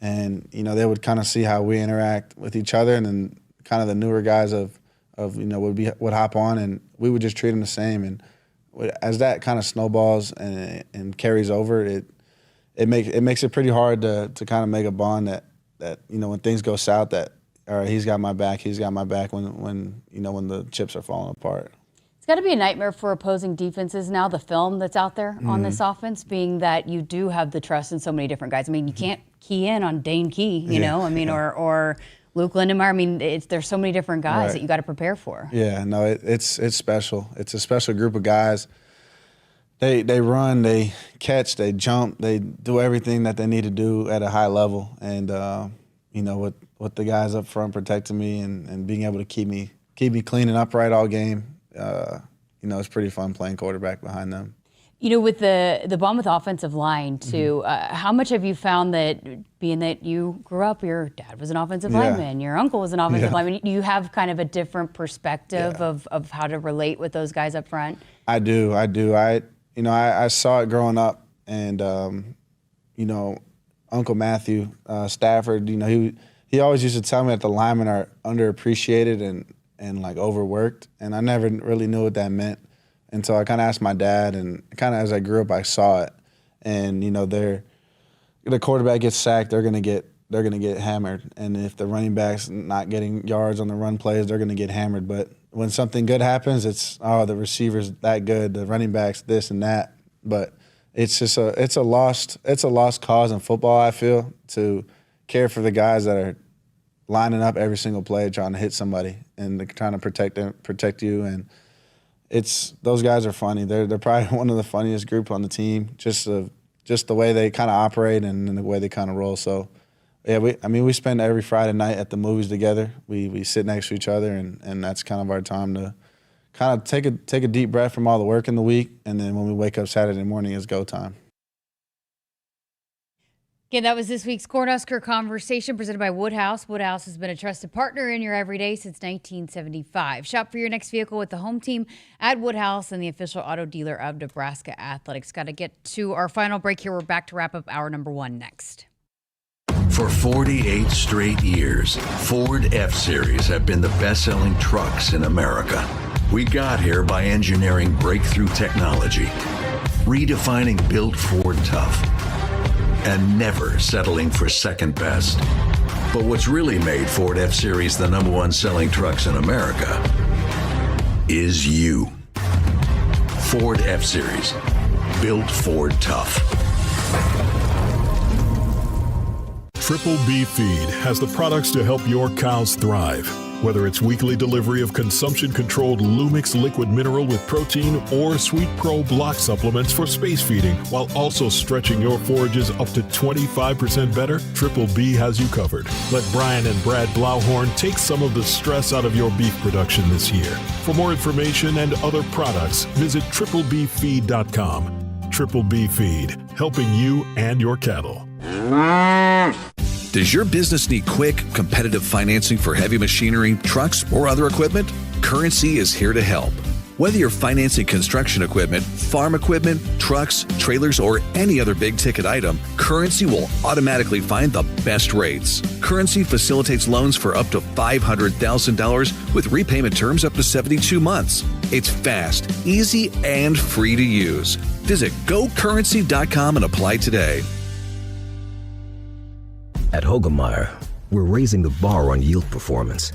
And, they would kind of see how we interact with each other, and then kind of the newer guys would hop on, and we would just treat them the same. And as that kind of snowballs and carries over, it makes it pretty hard to kind of make a bond that when things go south, that all right, he's got my back when the chips are falling apart. It's got to be a nightmare for opposing defenses now, the film that's out there on this offense, being that you do have the trust in so many different guys. I mean, you can't key in on Dane Key, or Luke Lindenmeyer. I mean, there's so many different guys that you got to prepare for. Yeah, no, it's special. It's a special group of guys. They run, they catch, they jump, they do everything that they need to do at a high level. And with the guys up front protecting me and being able to keep me clean and upright all game, it's pretty fun playing quarterback behind them. With the Bournemouth offensive line, too, how much have you found that, being that you grew up, your dad was an offensive lineman, your uncle was an offensive lineman, you have kind of a different perspective of how to relate with those guys up front? I do. I saw it growing up, and, Uncle Matthew Stafford, he always used to tell me that the linemen are underappreciated and like overworked, and I never really knew what that meant. And so I kind of asked my dad, and kind of as I grew up, I saw it. And the quarterback gets sacked, they're gonna get hammered. And if the running back's not getting yards on the run plays, they're gonna get hammered. But when something good happens, it's the receiver's that good, the running back's this and that. But it's just a lost cause in football, I feel, to care for the guys that are lining up every single play trying to hit somebody and trying to protect you. And those guys are funny. They're probably one of the funniest group on the team. Just the way they kind of operate and the way they kind of roll. So, yeah, we spend every Friday night at the movies together. We sit next to each other, and that's kind of our time to kind of take a deep breath from all the work in the week, and then when we wake up Saturday morning, it's go time. Again, that was this week's Cornhusker Conversation presented by Woodhouse. Woodhouse has been a trusted partner in your everyday since 1975. Shop for your next vehicle with the home team at Woodhouse and the official auto dealer of Nebraska Athletics. Got to get to our final break here. We're back to wrap up hour number 1 next. For 48 straight years, Ford F-Series have been the best-selling trucks in America. We got here by engineering breakthrough technology, redefining built Ford tough, and never settling for second best. But what's really made Ford F-Series the #1 selling trucks in America is you. Ford F-Series, built Ford tough. Triple B Feed has the products to help your cows thrive. Whether it's weekly delivery of consumption-controlled Lumix liquid mineral with protein or Sweet Pro block supplements for space feeding, while also stretching your forages up to 25% better, Triple B has you covered. Let Brian and Brad Blauhorn take some of the stress out of your beef production this year. For more information and other products, visit triplebfeed.com. Triple B Feed, helping you and your cattle. Does your business need quick, competitive financing for heavy machinery, trucks, or other equipment? Currency is here to help. Whether you're financing construction equipment, farm equipment, trucks, trailers, or any other big-ticket item, Currency will automatically find the best rates. Currency facilitates loans for up to $500,000 with repayment terms up to 72 months. It's fast, easy, and free to use. Visit gocurrency.com and apply today. At Hogemeyer, we're raising the bar on yield performance,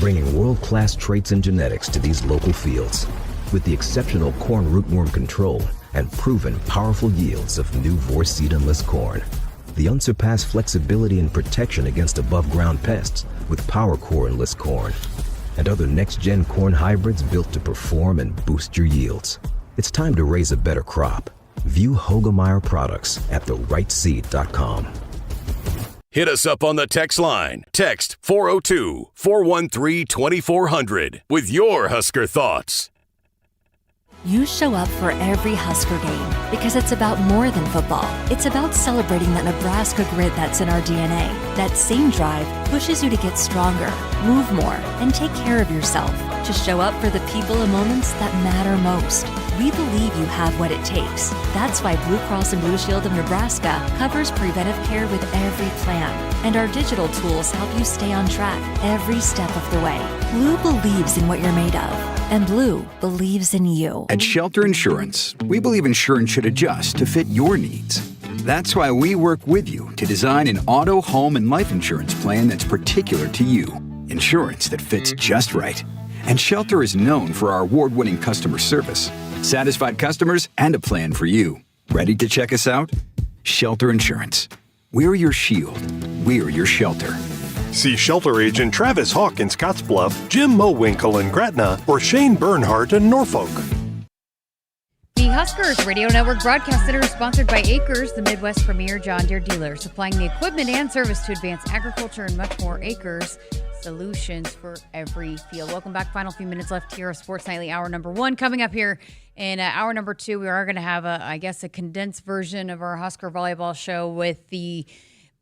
bringing world-class traits and genetics to these local fields with the exceptional corn rootworm control and proven powerful yields of new Vorseed Enlist corn. The unsurpassed flexibility and protection against above-ground pests with PowerCore Enlist corn and other next-gen corn hybrids built to perform and boost your yields. It's time to raise a better crop. View Hogemeyer products at therightseed.com. Hit us up on the text line. Text 402-413-2400 with your Husker thoughts. You show up for every Husker game because it's about more than football. It's about celebrating that Nebraska grit that's in our DNA. That same drive pushes you to get stronger, move more, and take care of yourself. To show up for the people and moments that matter most. We believe you have what it takes. That's why Blue Cross and Blue Shield of Nebraska covers preventive care with every plan. And our digital tools help you stay on track every step of the way. Blue believes in what you're made of. And Blue believes in you. At Shelter Insurance, we believe insurance should adjust to fit your needs. That's why we work with you to design an auto, home, and life insurance plan that's particular to you. Insurance that fits just right. And Shelter is known for our award-winning customer service, satisfied customers, and a plan for you. Ready to check us out? Shelter Insurance. We're your shield. We're your shelter. See Shelter Agent Travis Hawk in Scottsbluff, Jim Mowinkle in Gretna, or Shane Bernhardt in Norfolk. The Huskers Radio Network Broadcast Center is sponsored by Akrs, the Midwest premier John Deere dealer, supplying the equipment and service to advance agriculture and much more. Akrs, solutions for every field. Welcome back. Final few minutes left here of Sports Nightly, hour number 1. Coming up here in hour number 2, we are going to have, a condensed version of our Husker volleyball show with the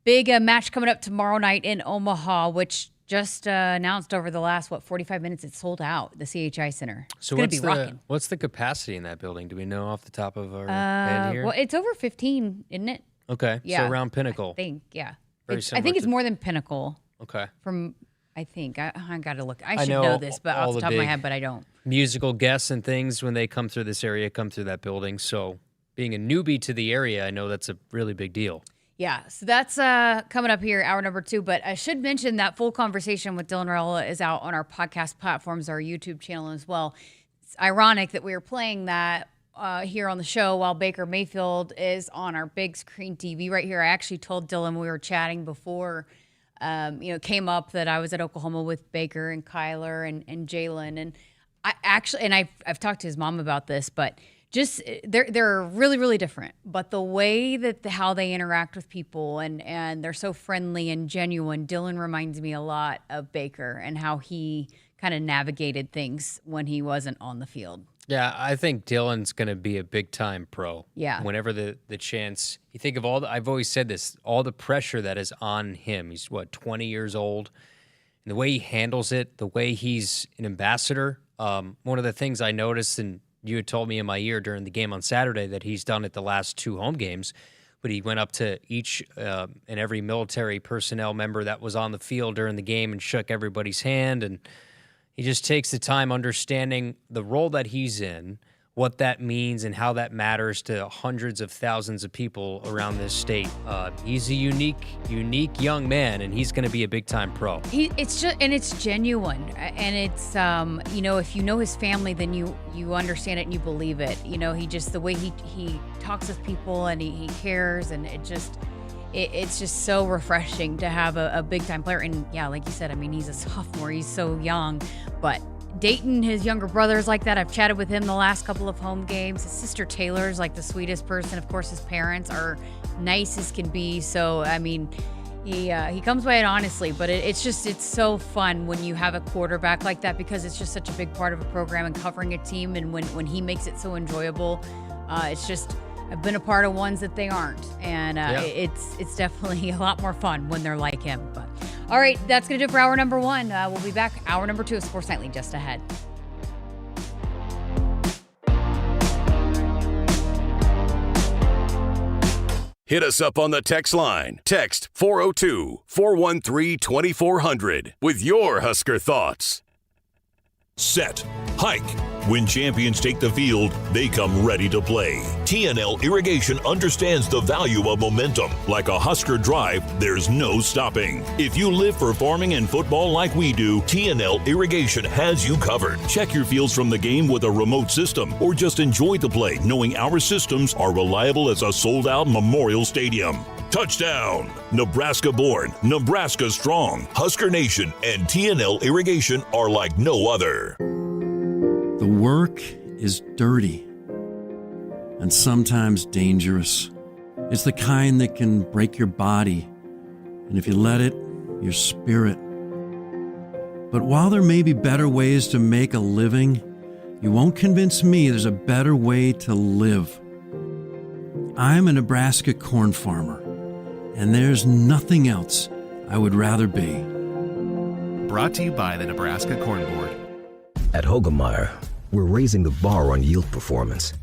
big match coming up tomorrow night in Omaha, which just announced over the last, 45 minutes, it's sold out, the CHI Center. So it's going to be rocking. What's the capacity in that building? Do we know off the top of our head here? Well, it's over 15, isn't it? Okay, Yeah. so around Pinnacle. I think, yeah. Very I think it's more than Pinnacle. Okay. I think. I got to look. I should know this, but off the top of my head, but I don't. Musical guests and things, when they come through this area, come through that building. So being a newbie to the area, I know that's a really big deal. Yeah, so that's coming up here, hour number 2. But I should mention that full conversation with Dylan Raiola is out on our podcast platforms, our YouTube channel as well. It's ironic that we were playing that here on the show while Baker Mayfield is on our big screen TV right here. I actually told Dylan when we were chatting before, it came up that I was at Oklahoma with Baker and Kyler and Jalen. And I've talked to his mom about this, but just they're really, really different. But the way that how they interact with people and they're so friendly and genuine, Dylan reminds me a lot of Baker and how he kind of navigated things when he wasn't on the field. Yeah, I think Dylan's going to be a big-time pro. Yeah. Whenever the chance, you think of I've always said this, all the pressure that is on him. He's, 20 years old. And the way he handles it, the way he's an ambassador. One of the things I noticed, and you had told me in my ear during the game on Saturday that he's done it the last 2 home games, but he went up to each and every military personnel member that was on the field during the game and shook everybody's hand, and he just takes the time understanding the role that he's in, what that means, and how that matters to hundreds of thousands of people around this state. He's a unique young man, and he's going to be a big-time pro. It's genuine, and it's if you know his family, then you understand it and you believe it. He just, the way he talks with people and he cares, and it's just so refreshing to have a big-time player. And yeah, like you said, he's a sophomore. He's so young. But Dayton, his younger brother, is like that. I've chatted with him the last couple of home games. His sister Taylor is like the sweetest person. Of course, his parents are nice as can be. So, he comes by it honestly. But it's so fun when you have a quarterback like that, because it's just such a big part of a program and covering a team. And when he makes it so enjoyable, I've been a part of ones that they aren't, and it's definitely a lot more fun when they're like him. But all right, that's going to do it for hour number 1. We'll be back hour number 2 of Sports Nightly just ahead. Hit us up on the text line. Text 402-413-2400 with your Husker thoughts. Set. Hike. When champions take the field, they come ready to play. TNL Irrigation understands the value of momentum. Like a Husker drive, there's no stopping. If you live for farming and football like we do, TNL Irrigation has you covered. Check your fields from the game with a remote system, or just enjoy the play knowing our systems are reliable as a sold-out Memorial Stadium. Touchdown! Nebraska born, Nebraska strong. Husker Nation and TNL Irrigation are like no other. The work is dirty and sometimes dangerous. It's the kind that can break your body, and if you let it, your spirit. But while there may be better ways to make a living, You won't convince me there's a better way to live. I'm a Nebraska corn farmer, and there's nothing else I would rather be. Brought to you by the Nebraska Corn Board. At Hogemeyer, we're raising the bar on yield performance,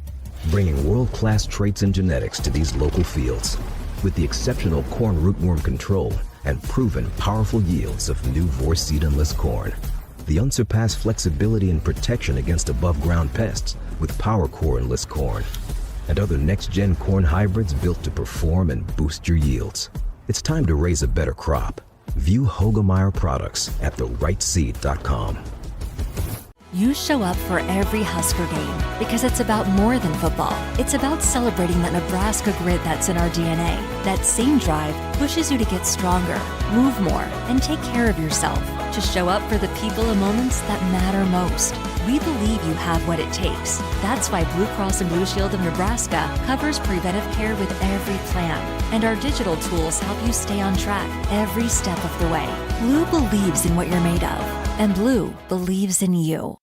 bringing world-class traits and genetics to these local fields with the exceptional corn rootworm control and proven powerful yields of new Vorce seed-enless corn. The unsurpassed flexibility and protection against above-ground pests with PowerCore enlist corn, and other next-gen corn hybrids built to perform and boost your yields. It's time to raise a better crop. View Hogemeyer products at therightseed.com. You show up for every Husker game because it's about more than football. It's about celebrating that Nebraska grit that's in our DNA. That same drive pushes you to get stronger, move more, and take care of yourself. To show up for the people and moments that matter most. We believe you have what it takes. That's why Blue Cross and Blue Shield of Nebraska covers preventive care with every plan. And our digital tools help you stay on track every step of the way. Blue believes in what you're made of, and Blue believes in you.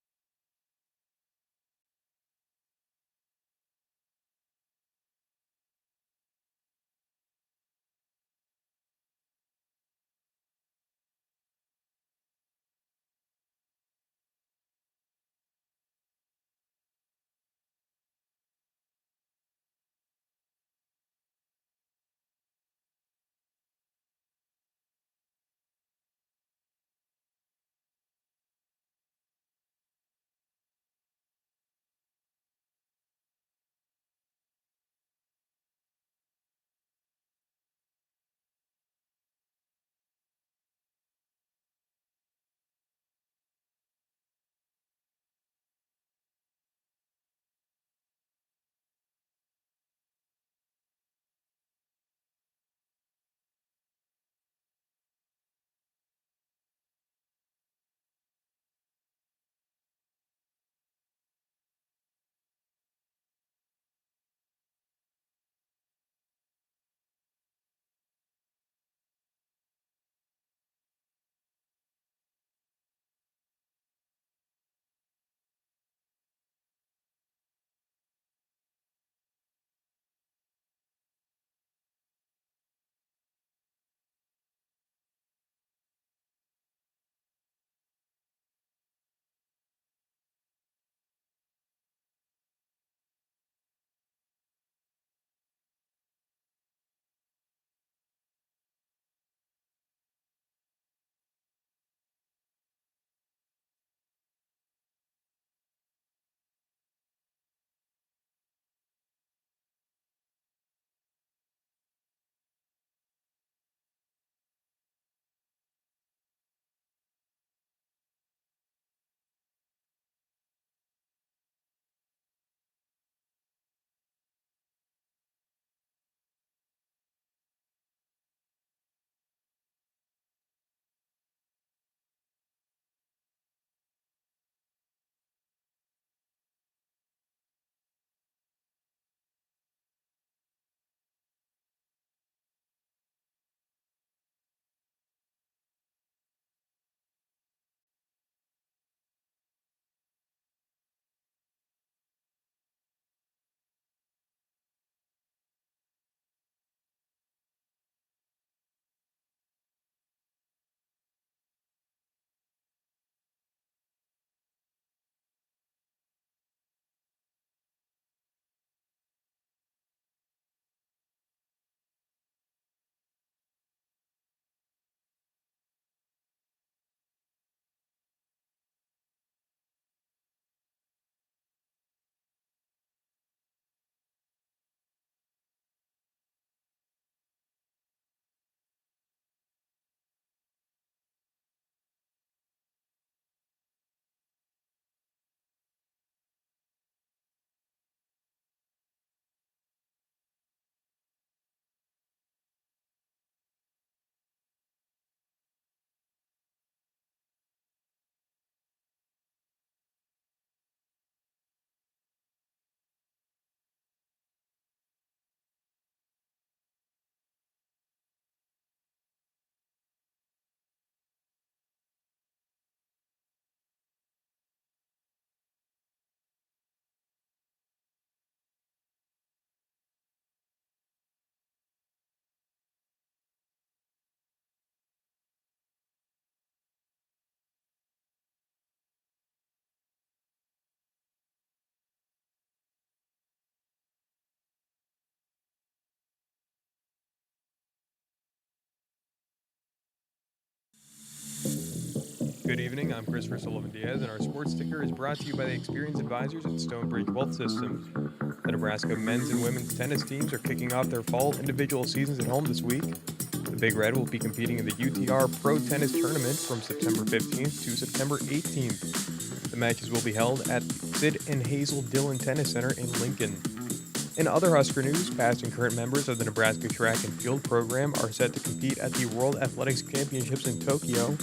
Good evening. I'm Christopher Sullivan-Diaz, and our sports ticker is brought to you by the Experience Advisors at Stonebridge Wealth Systems. The Nebraska men's and women's tennis teams are kicking off their fall individual seasons at home this week. The Big Red will be competing in the UTR Pro Tennis Tournament from September 15th to September 18th. The matches will be held at Sid and Hazel Dillon Tennis Center in Lincoln. In other Husker news, past and current members of the Nebraska track and field program are set to compete at the World Athletics Championships in Tokyo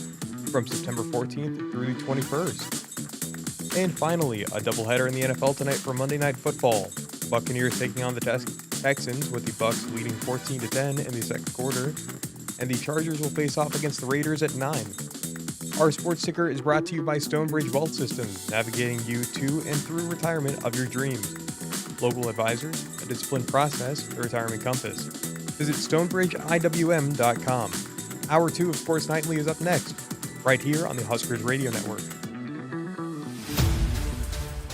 from September 14th through the 21st. And finally, a doubleheader in the NFL tonight for Monday Night Football. Buccaneers taking on the Texans, with the Bucs leading 14-10 in the second quarter, and the Chargers will face off against the Raiders at 9. Our sports ticker is brought to you by Stonebridge Wealth Systems, navigating you to and through retirement of your dreams. Local advisors, a disciplined process, the retirement compass. Visit StonebridgeIWM.com. Hour 2 of Sports Nightly is up next, right here on the Huskers Radio Network.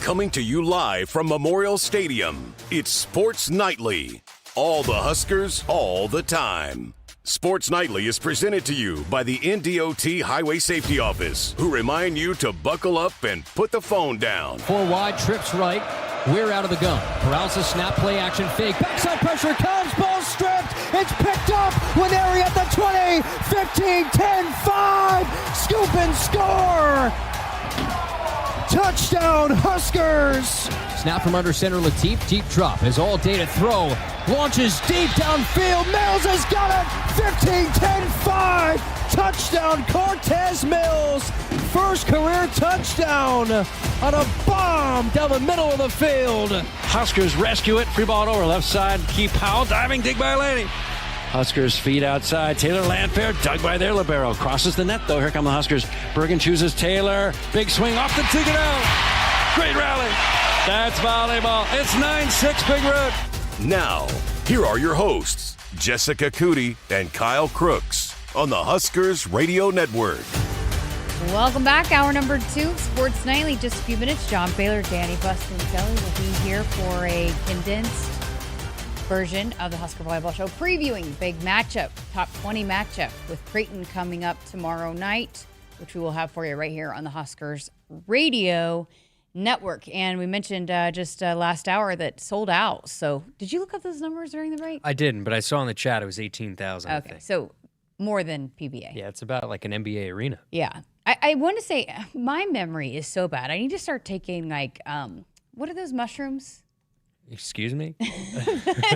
Coming to you live from Memorial Stadium, it's Sports Nightly. All the Huskers, all the time. Sports Nightly is presented to you by the NDOT Highway Safety Office, who remind you to buckle up and put the phone down. 4 wide, trips right. We're out of the gun. Paralysis snap, play action, fake. Backside pressure comes, ball stripped. It's picked up. Winery at the 20, 15, 10, 5. Scoop and score. Touchdown, Huskers. Snap from under center, Latif. Deep drop is all day to throw. Launches deep downfield. Mills has got it. 15, 10, 5. Touchdown, Cortez Mills. First career touchdown on a bomb down the middle of the field. Huskers rescue it. Free ball over left side. Keep Powell diving. Dig by Laney. Huskers feet outside. Taylor Landfair dug by their libero. Crosses the net though. Here come the Huskers. Bergen chooses Taylor. Big swing off the ticket out. Great rally. That's volleyball. It's 9-6 Big Red. Now, here are your hosts, Jessica Coody and Kyle Crooks on the Huskers Radio Network. Welcome back. Hour number 2, Sports Nightly. Just a few minutes. John Baylor, Danny Buston-Kelly will be here for a condensed version of the Husker Volleyball Show, previewing big matchup, top 20 matchup with Creighton coming up tomorrow night, which we will have for you right here on the Huskers Radio Network. And we mentioned just last hour that sold out. So did you look up those numbers during the break? I didn't, but I saw in the chat it was 18,000. Okay, I think. So more than PBA. Yeah, it's about like an NBA arena. Yeah. I want to say my memory is so bad. I need to start taking like, what are those mushrooms? Excuse me?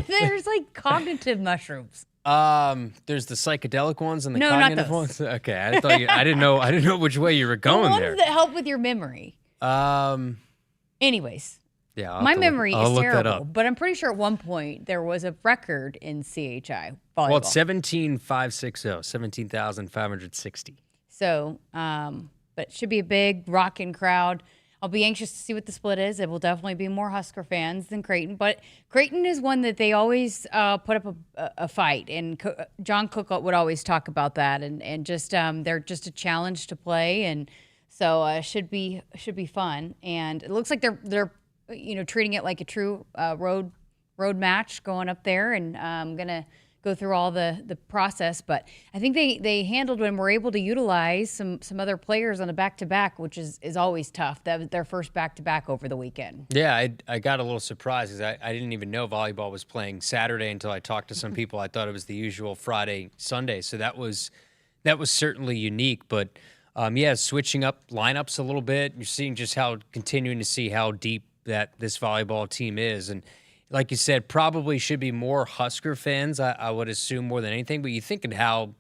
There's like cognitive mushrooms. There's the psychedelic ones and the cognitive not those. ones. Okay, I thought I didn't know which way you were going the there. ones that help with your memory. Anyways. Yeah, my memory is terrible, but I'm pretty sure at one point there was a record in CHI volleyball. Well, it's 17,560, 17,560. So, but it should be a big rocking crowd. I'll be anxious to see what the split is. It will definitely be more Husker fans than Creighton, but Creighton is one that they always put up a fight, and John Cook would always talk about that, and just they're just a challenge to play, and so should be fun. And it looks like they're treating it like a true road match going up there, and I'm gonna go through all the process, but I think they handled and were able to utilize some other players on a back-to-back, which is always tough. That was their first back-to-back over the weekend. Yeah, I got a little surprised because I didn't even know volleyball was playing Saturday until I talked to some people. I thought it was the usual Friday, Sunday, so that was certainly unique. But switching up lineups a little bit, you're continuing to see how deep that this volleyball team is, and like you said, probably should be more Husker fans, I would assume, more than anything. But you think of how,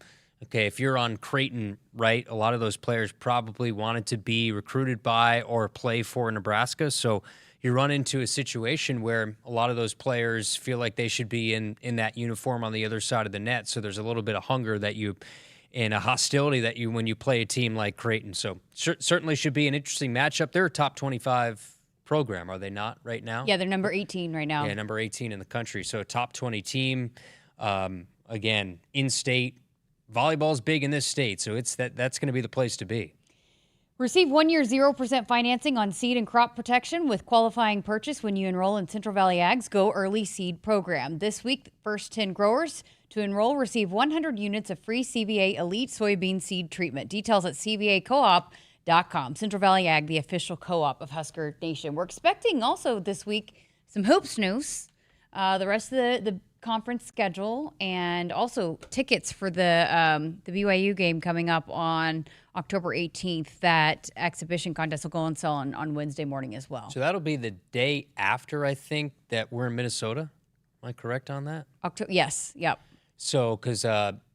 if you're on Creighton, right, a lot of those players probably wanted to be recruited by or play for Nebraska. So you run into a situation where a lot of those players feel like they should be in that uniform on the other side of the net. So there's a little bit of hunger and a hostility that when you play a team like Creighton. So certainly should be an interesting matchup. They're a top 25 program, are they not right now? Yeah, they're number 18 right now. Yeah, number 18 in the country. So a top 20 team. Again, in-state. Volleyball's big in this state, so that's going to be the place to be. Receive 1 year 0% financing on seed and crop protection with qualifying purchase when you enroll in Central Valley Ag's Go Early Seed program. This week, the first 10 growers to enroll receive 100 units of free CVA Elite soybean seed treatment. Details at CVAcoop.com. CentralValleyAg.com. Central Valley Ag, the official co-op of Husker Nation. We're expecting also this week some hoops news, the rest of the conference schedule, and also tickets for the BYU game coming up on October 18th. That exhibition contest will go on sale on Wednesday morning as well. So that'll be the day after, I think, that we're in Minnesota. Am I correct on that? Yes. Yep. So, because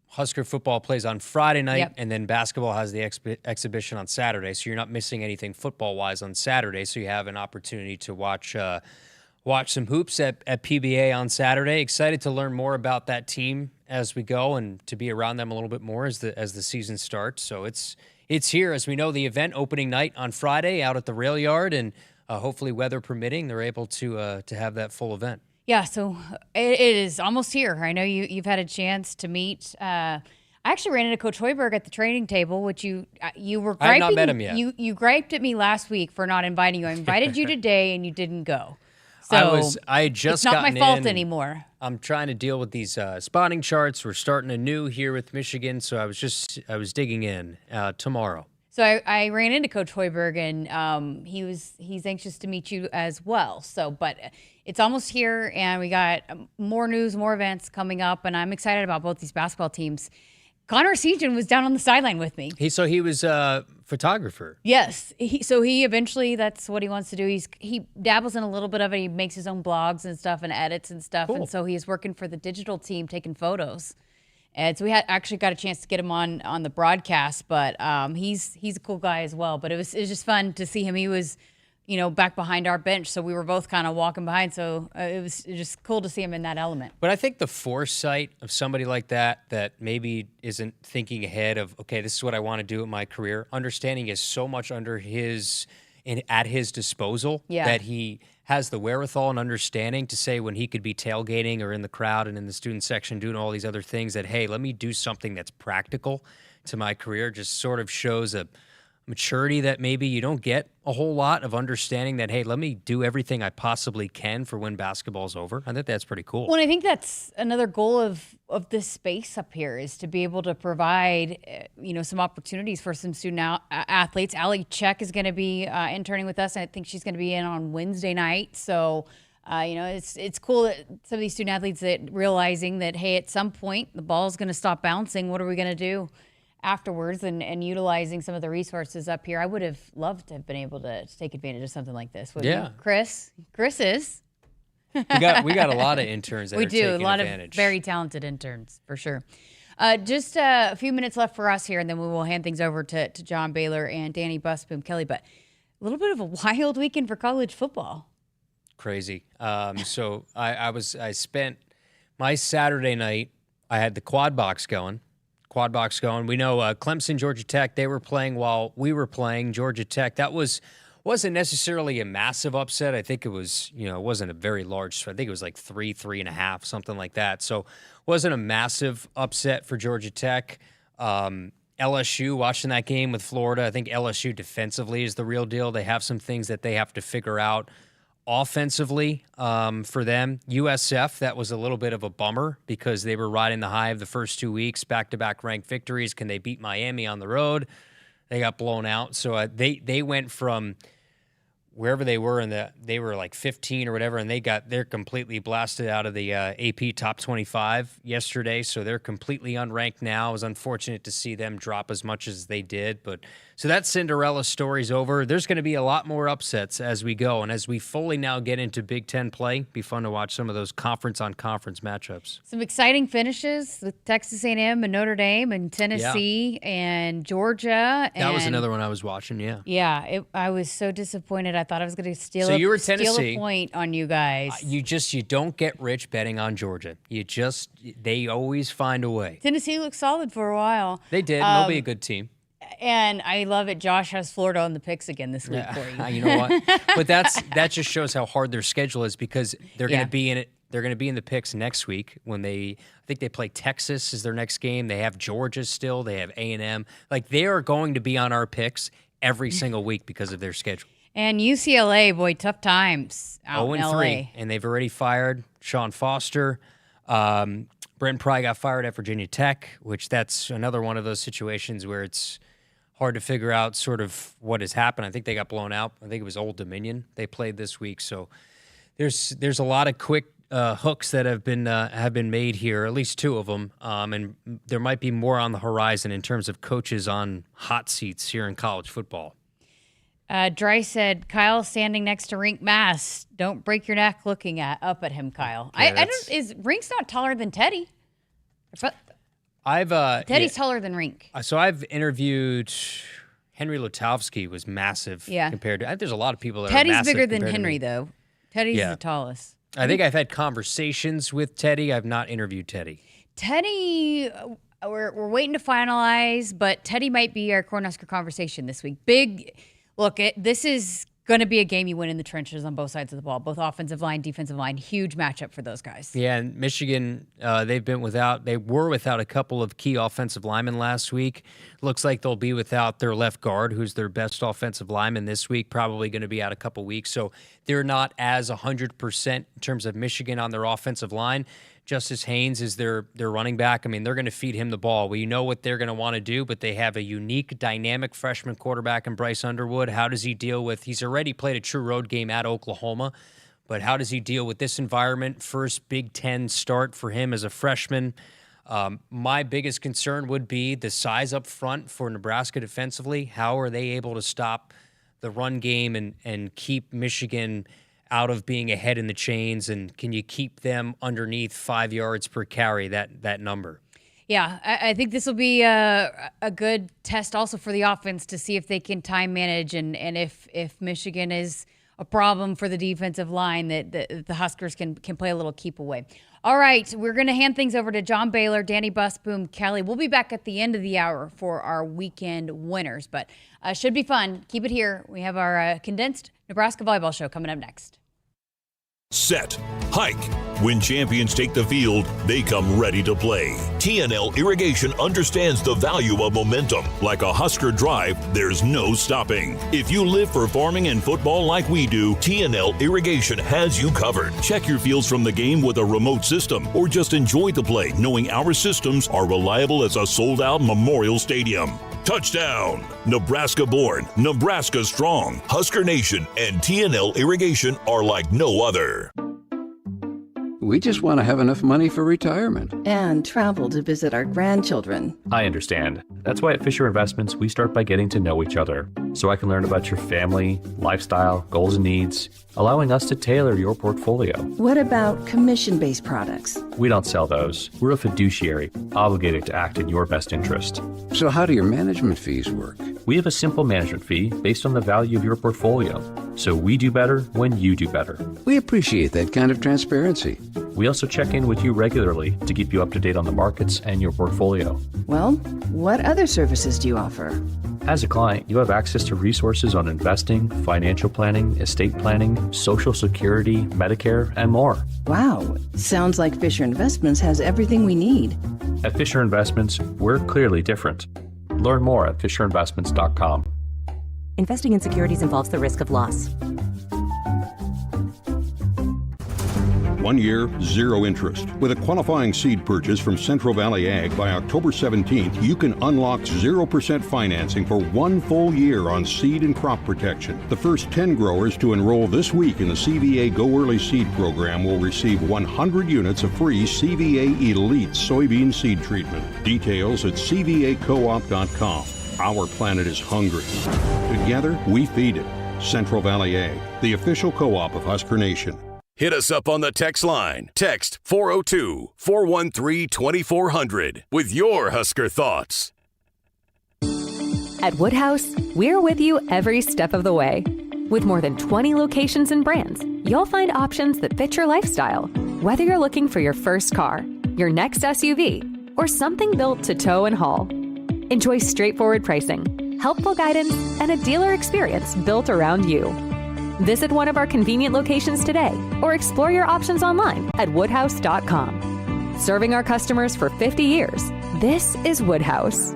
Husker football plays on Friday night, and then basketball has the exhibition on Saturday. So you're not missing anything football-wise on Saturday. So you have an opportunity to watch some hoops at PBA on Saturday. Excited to learn more about that team as we go and to be around them a little bit more as the season starts. So it's here. As we know, the event opening night on Friday out at the rail yard, and hopefully weather permitting, they're able to have that full event. Yeah, so it is almost here. I know you've had a chance to meet. I actually ran into Coach Hoiberg at the training table, which you were griping. I have not met him yet. You griped at me last week for not inviting you. I invited you today, and you didn't go. So I just it's not my fault in. anymore. I'm trying to deal with these spotting charts. We're starting anew here with Michigan, so I was digging in tomorrow. So I ran into Coach Hoiberg, and he's anxious to meet you as well. So, but it's almost here, and we got more news, more events coming up, and I'm excited about both these basketball teams. Connor Seaton was down on the sideline with me. He was a photographer. Yes. He eventually, that's what he wants to do. He dabbles in a little bit of it. He makes his own blogs and stuff and edits and stuff. Cool. And so he is working for the digital team taking photos. And so we had actually got a chance to get him on the broadcast, but he's a cool guy as well. But it was just fun to see him. He was, back behind our bench, so we were both kind of walking behind. So it was just cool to see him in that element. But I think the foresight of somebody like that maybe isn't thinking ahead of, okay, this is what I want to do in my career. Understanding is so much at his disposal that he has the wherewithal and understanding to say when he could be tailgating or in the crowd and in the student section doing all these other things that, hey, let me do something that's practical to my career. Just sort of shows a maturity that maybe you don't get a whole lot of, understanding that, hey, let me do everything I possibly can for when basketball's over. I think that's pretty cool. Well, and I think that's another goal of this space up here, is to be able to provide, some opportunities for some student athletes. Allie Check is going to be interning with us. I think she's going to be in on Wednesday night. So, it's cool that some of these student athletes that realizing that, hey, at some point the ball's going to stop bouncing. What are we going to do afterwards, and utilizing some of the resources up here? I would have loved to have been able to take advantage of something like this. Yeah. Chris is. we got a lot of interns that we are do taking a lot advantage. of very talented interns for sure. Just a few minutes left for us here, and then we will hand things over to John Baylor and Danny Busboom Kelly. But a little bit of a wild weekend for college football. Crazy. So I spent my Saturday night. I had the quad box going. We know Clemson, Georgia Tech, they were playing while we were playing. Georgia Tech, that wasn't necessarily a massive upset. I think it was, it wasn't a very large. I think it was like 3.5, something like that. So wasn't a massive upset for Georgia Tech. LSU, watching that game with Florida, I think LSU defensively is the real deal. They have some things that they have to figure out offensively for them. USF, that was a little bit of a bummer because they were riding the high of the first 2 weeks, back-to-back ranked victories. Can they beat Miami on the road? They got blown out. So they went from wherever they were they were like 15 or whatever, and they're completely blasted out of the AP top 25 yesterday. So they're completely unranked now. It was unfortunate to see them drop as much as they did, but so that Cinderella story's over. There's going to be a lot more upsets as we go, and as we fully now get into Big Ten play, be fun to watch some of those conference-on-conference matchups. Some exciting finishes with Texas A&M and Notre Dame and Tennessee and Georgia. That was another one I was watching, yeah. Yeah, I was so disappointed. I thought I was going to steal a point on you guys. You don't get rich betting on Georgia. They always find a way. Tennessee looked solid for a while. They did. They'll be a good team. And I love it. Josh has Florida on the picks again this week for you. You know what? But that just shows how hard their schedule is, because they're going to be in it. They're going to be in the picks next week when I think they play Texas is their next game. They have Georgia still. They have A&M. Like, they are going to be on our picks every single week because of their schedule. And UCLA, boy, tough times out in LA. 0-3, and they've already fired Sean Foster. Brent Pry got fired at Virginia Tech, which that's another one of those situations where it's hard to figure out sort of what has happened. I think they got blown out. I think it was Old Dominion they played this week. So there's a lot of quick hooks that have been made here, at least 2 of them, and there might be more on the horizon in terms of coaches on hot seats here in college football. Dry said, Kyle standing next to Rink Mass. Don't break your neck looking up at him, Kyle. Yeah, Is Rink's not taller than Teddy? But Teddy's taller than Rink. So I've interviewed Henry Lutowski was massive compared to. There's a lot of people that Teddy's are massive bigger than compared to Henry me. though. Teddy's the tallest. I think I've had conversations with Teddy. I've not interviewed Teddy. Teddy, we're waiting to finalize, but Teddy might be our Cornhusker conversation this week. This is going to be a game you win in the trenches on both sides of the ball, both offensive line, defensive line. Huge matchup for those guys. Yeah, and Michigan, they were without a couple of key offensive linemen last week. Looks like they'll be without their left guard, who's their best offensive lineman this week, probably going to be out a couple weeks. So they're not as 100% in terms of Michigan on their offensive line. Justice Haynes is their running back. I mean, they're going to feed him the ball. We know what they're going to want to do, but they have a unique, dynamic freshman quarterback in Bryce Underwood. How does he deal with – he's already played a true road game at Oklahoma, but how does he deal with this environment? First Big Ten start for him as a freshman. My biggest concern would be the size up front for Nebraska defensively. How are they able to stop the run game and keep Michigan – out of being ahead in the chains, and can you keep them underneath 5 yards per carry, that number? Yeah, I think this will be a good test also for the offense to see if they can time manage and if Michigan is a problem for the defensive line, that the Huskers can play a little keep away. All right, we're going to hand things over to John Baylor, Danny Busboom, Kelly. We'll be back at the end of the hour for our weekend winners, but should be fun. Keep it here. We have our condensed Nebraska volleyball show coming up next. Set, hike. When champions take the field, they come ready to play. TNL Irrigation understands the value of momentum. Like a Husker drive, there's no stopping. If you live for farming and football like we do, TNL Irrigation has you covered. Check your fields from the game with a remote system, or just enjoy the play knowing our systems are reliable as a sold-out Memorial Stadium. Touchdown! Nebraska born, Nebraska strong. Husker Nation and TNL Irrigation are like no other. We just want to have enough money for retirement. And travel to visit our grandchildren. I understand. That's why at Fisher Investments, we start by getting to know each other, so I can learn about your family, lifestyle, goals and needs, allowing us to tailor your portfolio. What about commission-based products? We don't sell those. We're a fiduciary, obligated to act in your best interest. So how do your management fees work? We have a simple management fee based on the value of your portfolio. So we do better when you do better. We appreciate that kind of transparency. We also check in with you regularly to keep you up to date on the markets and your portfolio. Well, what other services do you offer? As a client, you have access to resources on investing, financial planning, estate planning, Social Security, Medicare, and more. Wow, sounds like Fisher Investments has everything we need. At Fisher Investments, we're clearly different. Learn more at FisherInvestments.com. Investing in securities involves the risk of loss. 1 year, zero interest. With a qualifying seed purchase from Central Valley Ag by October 17th, you can unlock 0% financing for 1 full year on seed and crop protection. The first 10 growers to enroll this week in the CVA Go Early Seed program will receive 100 units of free CVA Elite soybean seed treatment. Details at cvacoop.com. Our planet is hungry. Together, we feed it. Central Valley Ag, the official co-op of Husker Nation. Hit us up on the text line. Text 402-413-2400 with your Husker thoughts. At Woodhouse, we're with you every step of the way. With more than 20 locations and brands, you'll find options that fit your lifestyle. Whether you're looking for your first car, your next SUV, or something built to tow and haul. Enjoy straightforward pricing, helpful guidance, and a dealer experience built around you. Visit one of our convenient locations today or explore your options online at woodhouse.com. Serving our customers for 50 years, this is Woodhouse.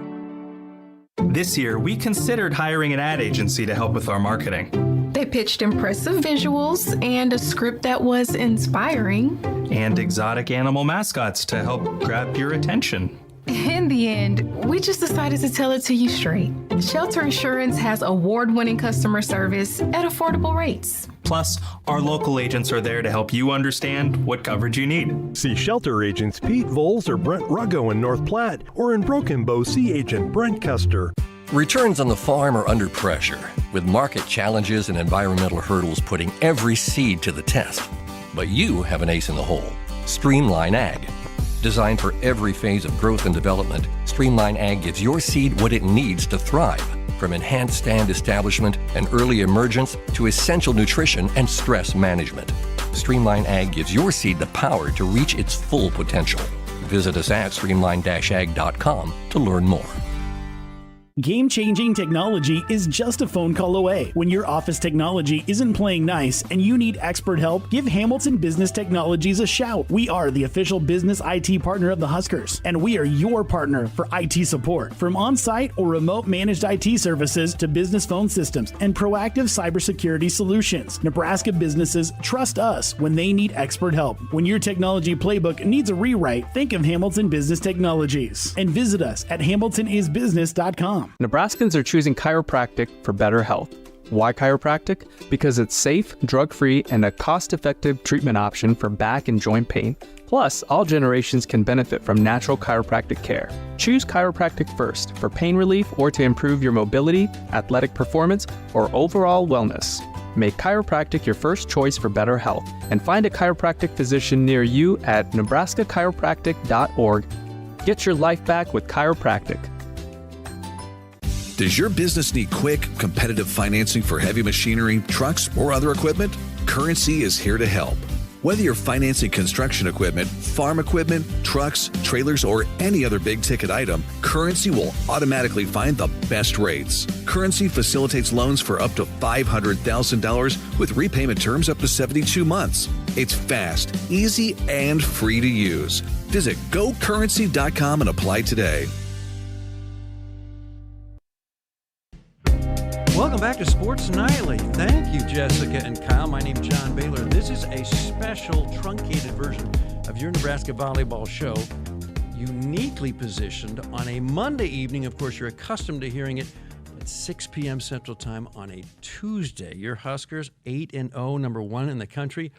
This year, we considered hiring an ad agency to help with our marketing. They pitched impressive visuals and a script that was inspiring. And exotic animal mascots to help grab your attention. In the end, we just decided to tell it to you straight. Shelter Insurance has award-winning customer service at affordable rates. Plus, our local agents are there to help you understand what coverage you need. See Shelter agents Pete Voles or Brent Ruggo in North Platte, or in Broken Bow, see agent Brent Custer. Returns on the farm are under pressure, with market challenges and environmental hurdles putting every seed to the test. But you have an ace in the hole, Streamline Ag. Designed for every phase of growth and development, Streamline Ag gives your seed what it needs to thrive, from enhanced stand establishment and early emergence to essential nutrition and stress management. Streamline Ag gives your seed the power to reach its full potential. Visit us at streamline-ag.com to learn more. Game-changing technology is just a phone call away. When your office technology isn't playing nice and you need expert help, give Hamilton Business Technologies a shout. We are the official business IT partner of the Huskers, and we are your partner for IT support. From on-site or remote managed IT services to business phone systems and proactive cybersecurity solutions, Nebraska businesses trust us when they need expert help. When your technology playbook needs a rewrite, think of Hamilton Business Technologies and visit us at hamiltonisbusiness.com. Nebraskans are choosing chiropractic for better health. Why chiropractic? Because it's safe, drug-free, and a cost-effective treatment option for back and joint pain. Plus, all generations can benefit from natural chiropractic care. Choose chiropractic first for pain relief or to improve your mobility, athletic performance, or overall wellness. Make chiropractic your first choice for better health, and find a chiropractic physician near you at nebraskachiropractic.org. Get your life back with chiropractic. Does your business need quick, competitive financing for heavy machinery, trucks, or other equipment? Currency is here to help. Whether you're financing construction equipment, farm equipment, trucks, trailers, or any other big-ticket item, Currency will automatically find the best rates. Currency facilitates loans for up to $500,000 with repayment terms up to 72 months. It's fast, easy, and free to use. Visit gocurrency.com and apply today. Welcome back to Sports Nightly. Thank you, Jessica and Kyle. My name's John Baylor. This is a special truncated version of your Nebraska Volleyball show, uniquely positioned on a Monday evening. Of course, you're accustomed to hearing it at 6 p.m. Central Time on a Tuesday. Your Huskers, 8-0, number one in the country,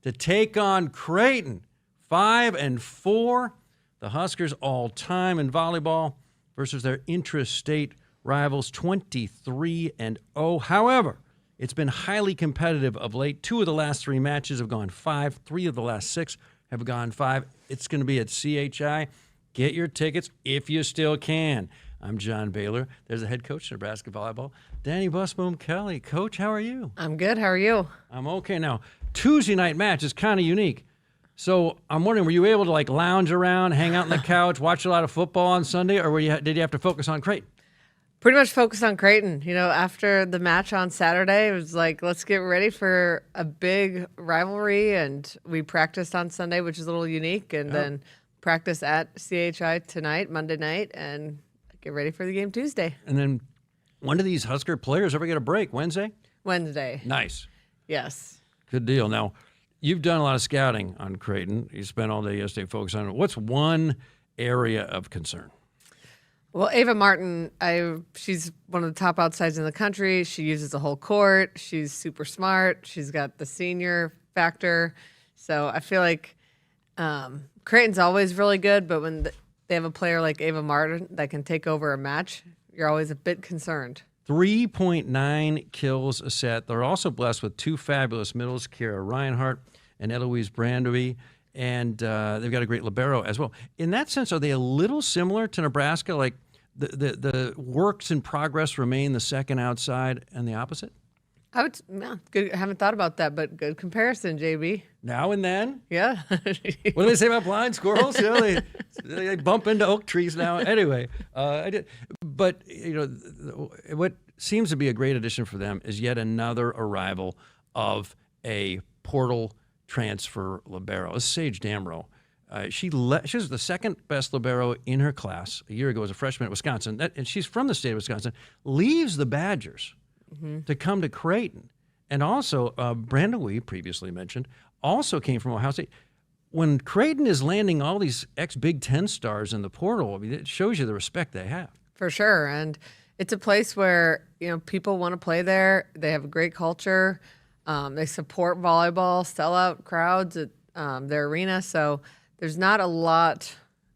to take on Creighton, 5-4. The Huskers all-time in volleyball versus their intrastate rivals, 23-0. However, it's been highly competitive of late. 2 of the last 3 matches have gone 5. 3 of the last 6 have gone 5. It's going to be at CHI. Get your tickets if you still can. I'm John Baylor. There's the head coach of Nebraska Volleyball, Danny Busboom Kelly. Coach, how are you? I'm good. How are you? I'm okay. Now, Tuesday night match is kind of unique. So I'm wondering, were you able to like lounge around, hang out on the couch, watch a lot of football on Sunday, or did you have to focus on Creighton? Pretty much focused on Creighton. You know, after the match on Saturday, it was like, let's get ready for a big rivalry. And we practiced on Sunday, which is a little unique, and then practice at CHI tonight, Monday night, and get ready for the game Tuesday. And then when do these Husker players ever get a break? Wednesday? Wednesday. Nice. Yes. Good deal. Now, you've done a lot of scouting on Creighton. You spent all day yesterday focused on it. What's one area of concern? Well, Ava Martin, she's one of the top outsides in the country. She uses the whole court. She's super smart. She's got the senior factor. So I feel like Creighton's always really good, but when they have a player like Ava Martin that can take over a match, you're always a bit concerned. 3.9 kills a set. They're also blessed with 2 fabulous middles, Kiera Reinhardt and Eloise Brandowy. And they've got a great libero as well. In that sense, are they a little similar to Nebraska? Like the works in progress remain the second outside and the opposite? Good. I haven't thought about that, but good comparison, JB. Now and then? Yeah. What do they say about blind squirrels? You know, they bump into oak trees now. Anyway, but you know, what seems to be a great addition for them is yet another arrival of a portal transfer libero. This is Sage Damrow. She was the second best libero in her class a year ago as a freshman at Wisconsin, and she's from the state of Wisconsin. Leaves the Badgers to come to Creighton, and also Brandowy, previously mentioned, also came from Ohio State. when Creighton is landing all these ex-Big Ten stars in the portal, I mean, it shows you the respect they have. For sure. And it's a place where, people want to play there. They have a great culture. They support volleyball, sellout crowds at their arena. So there's not a lot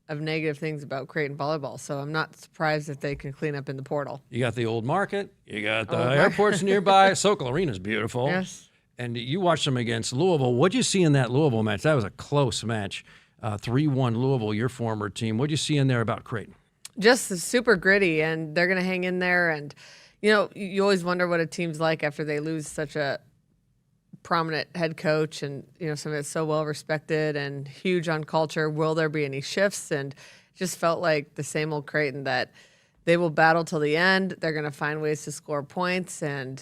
of negative things about Creighton volleyball. So I'm not surprised if they can clean up in the portal. You got the old market. You got the airports nearby. Sokol Arena's beautiful. Yes. And you watched them against Louisville. What'd you see in that Louisville match? That was a close match. 3-1 Louisville, your former team. What'd you see in there about Creighton? Just super gritty, and they're going to hang in there. And, you always wonder what a team's like after they lose such a prominent head coach and, somebody that's so well respected and huge on culture. Will there be any shifts? And it just felt like the same old Creighton that they will battle till the end. They're going to find ways to score points and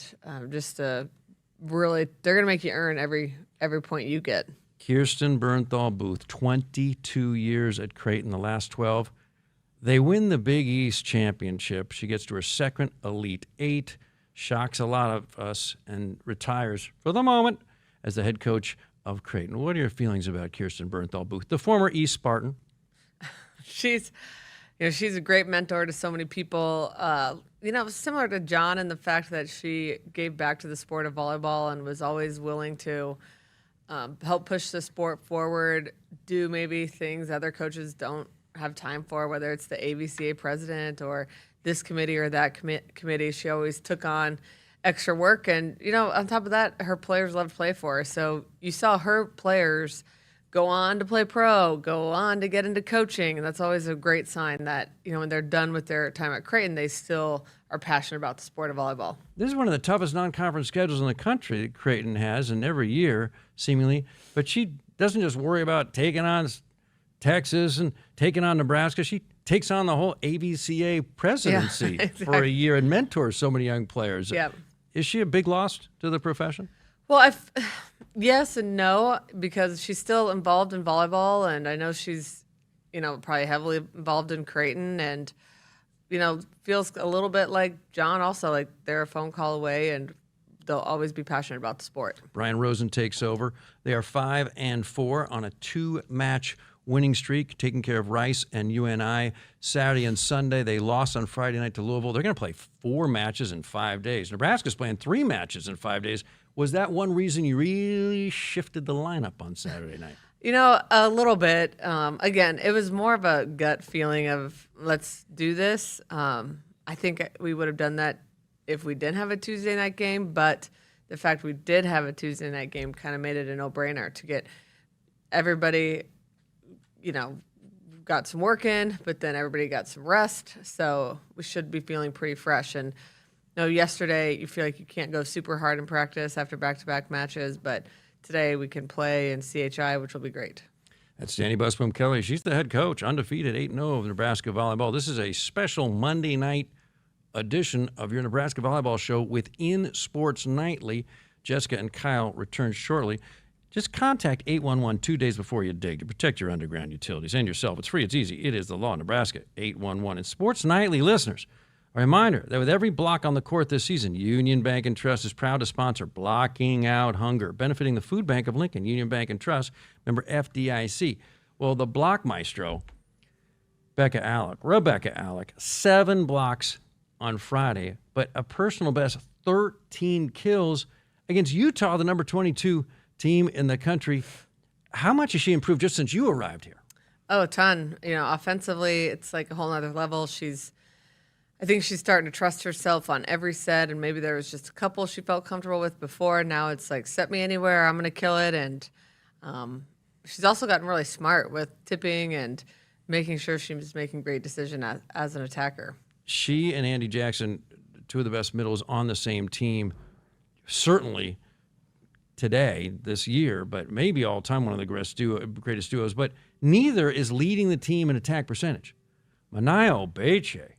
really, they're going to make you earn every point you get. Kirsten Bernthal Booth, 22 years at Creighton, the last 12. They win the Big East championship. She gets to her second Elite Eight, shocks a lot of us, and retires for the moment as the head coach of Creighton. What are your feelings about Kirsten Bernthal Booth, the former East Spartan? She's a great mentor to so many people. Similar to John in the fact that she gave back to the sport of volleyball and was always willing to help push the sport forward, do maybe things other coaches don't have time for, whether it's the AVCA president or this committee or that committee. She always took on extra work. And, on top of that, her players love to play for her. So you saw her players go on to play pro, go on to get into coaching. And that's always a great sign that, when they're done with their time at Creighton, they still are passionate about the sport of volleyball. This is one of the toughest non-conference schedules in the country that Creighton has, and every year, seemingly. But she doesn't just worry about taking on Texas and taking on Nebraska. She takes on the whole AVCA presidency for a year and mentors so many young players. Yep. Is she a big loss to the profession? Well, yes and no, because she's still involved in volleyball, and I know she's, probably heavily involved in Creighton, and, feels a little bit like John also, like they're a phone call away, and they'll always be passionate about the sport. Brian Rosen takes over. They are 5-4 on a 2-match winning streak, taking care of Rice and UNI Saturday and Sunday. They lost on Friday night to Louisville. They're going to play 4 matches in 5 days. Nebraska's playing 3 matches in 5 days. Was that one reason you really shifted the lineup on Saturday night? A little bit. Again, it was more of a gut feeling of let's do this. I think we would have done that if we didn't have a Tuesday night game, but the fact we did have a Tuesday night game kind of made it a no-brainer to get everybody, got some work in, but then everybody got some rest. So we should be feeling pretty fresh. And yesterday you feel like you can't go super hard in practice after back-to-back matches, but today we can play in CHI, which will be great. That's Danny Busboom Kelly. She's the head coach, undefeated 8-0 of Nebraska volleyball. This is a special Monday night edition of your Nebraska volleyball show within Sports Nightly. Jessica and Kyle return shortly. Just contact 811 2 days before you dig to protect your underground utilities and yourself. It's free. It's easy. It is the law. Nebraska 811. And Sports Nightly listeners, a reminder that with every block on the court this season, Union Bank and Trust is proud to sponsor Blocking Out Hunger, benefiting the Food Bank of Lincoln. Union Bank and Trust, member FDIC. Well, the block maestro, Rebecca Alec, 7 blocks on Friday, but a personal best 13 kills against Utah, the number 22 team in the country. How much has she improved just since you arrived here? Oh, a ton. Offensively, it's like a whole nother level. I think she's starting to trust herself on every set, and maybe there was just a couple she felt comfortable with before. Now it's like, set me anywhere, I'm going to kill it. And she's also gotten really smart with tipping and making sure she's making great decisions as an attacker. She and Andy Jackson, 2 of the best middles on the same team, certainly today, this year, but maybe all time one of the greatest duos. But neither is leading the team in attack percentage. Manayo Beche,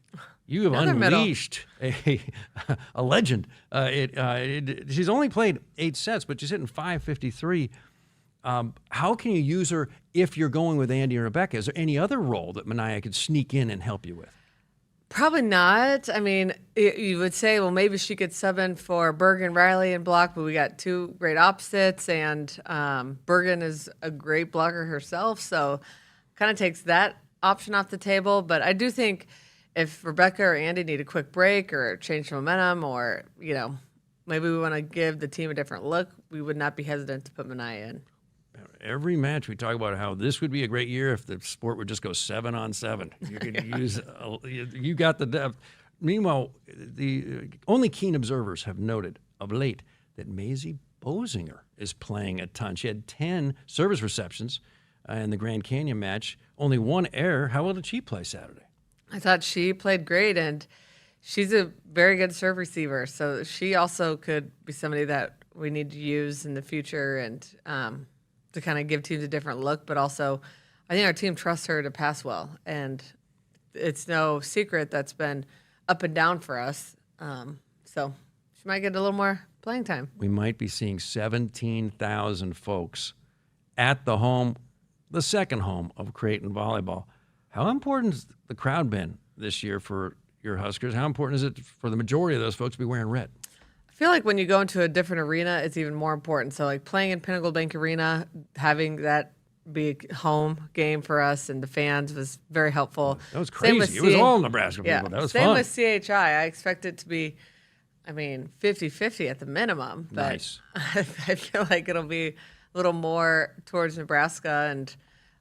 you have unleashed a legend. She's only played 8 sets, but she's hitting .553. How can you use her if you're going with Andy and Rebecca? Is there any other role that Manayo could sneak in and help you with? Probably not. I mean, you would say, well, maybe she could sub in for Bergen, Riley, and block, but we got two great opposites, and Bergen is a great blocker herself, so kind of takes that option off the table. But I do think if Rebecca or Andy need a quick break or change momentum, or maybe we want to give the team a different look, we would not be hesitant to put Manaya in. Every match we talk about how this would be a great year if the sport would just go 7-on-7. You could use you got the depth. Meanwhile, the only keen observers have noted of late that Maisie Bosinger is playing a ton. She had 10 service receptions in the Grand Canyon match, only one error. How well did she play Saturday? I thought she played great, and she's a very good serve receiver, so she also could be somebody that we need to use in the future, and to kind of give teams a different look, but also I think our team trusts her to pass well, and it's no secret that's been up and down for us. So she might get a little more playing time. We might be seeing 17,000 folks at the home, the second home of Creighton volleyball. How important has the crowd been this year for your Huskers? How important is it for the majority of those folks to be wearing red? I feel like when you go into a different arena, it's even more important. So, like playing in Pinnacle Bank Arena, having that be a home game for us and the fans was very helpful. That was crazy. It was all Nebraska people. Yeah. That was Same fun. with CHI. I expect it to be, 50-50 at the minimum. But nice. I feel like it'll be a little more towards Nebraska. And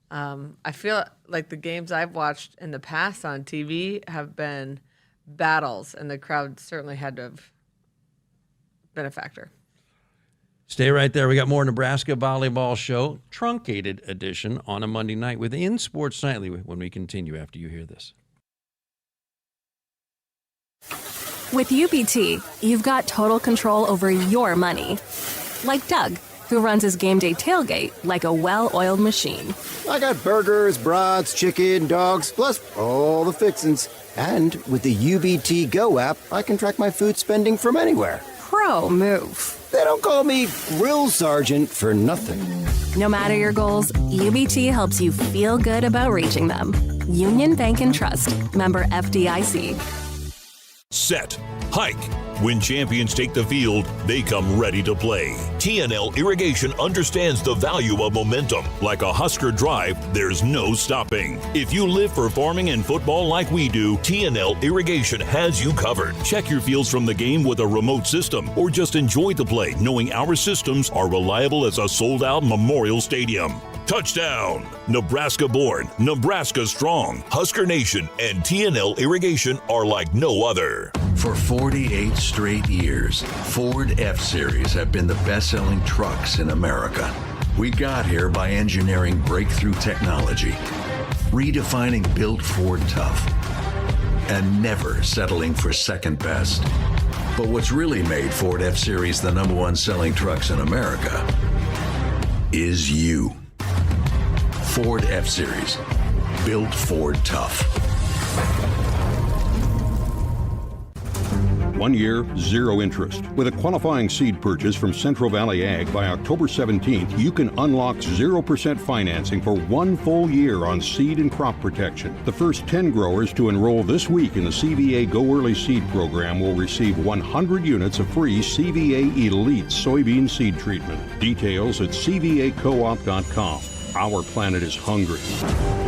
I feel like the games I've watched in the past on TV have been battles, and the crowd certainly had to have been a factor. Stay right there. We got more Nebraska Volleyball Show, truncated edition on a Monday night within Sports Nightly when we continue after you hear this. With UBT, you've got total control over your money. Like Doug, who runs his game day tailgate like a well-oiled machine. I got burgers, brats, chicken, dogs, plus all the fixins. And with the UBT Go app, I can track my food spending from anywhere. Pro move. They don't call me Grill Sergeant for nothing. No matter your goals, UBT helps you feel good about reaching them. Union Bank and Trust. Member FDIC. Set. Hike. When champions take the field, they come ready to play. TNL Irrigation understands the value of momentum. Like a Husker drive, there's no stopping. If you live for farming and football like we do, TNL Irrigation has you covered. Check your fields from the game with a remote system, or just enjoy the play knowing our systems are reliable as a sold-out Memorial Stadium. Touchdown! Nebraska born, Nebraska strong. Husker Nation and TNL Irrigation are like no other. For 48 straight years, Ford F-Series have been the best-selling trucks in America. We got here by engineering breakthrough technology, redefining built Ford tough, and never settling for second best. But what's really made Ford F-Series the #1 selling trucks in America is you. Ford F-Series, built Ford tough. 1 year, 0 interest. With a qualifying seed purchase from Central Valley Ag by October 17th, you can unlock 0% financing for 1 full year on seed and crop protection. The first 10 growers to enroll this week in the CVA Go Early Seed program will receive 100 units of free CVA Elite soybean seed treatment. Details at cvacoop.com. Our planet is hungry.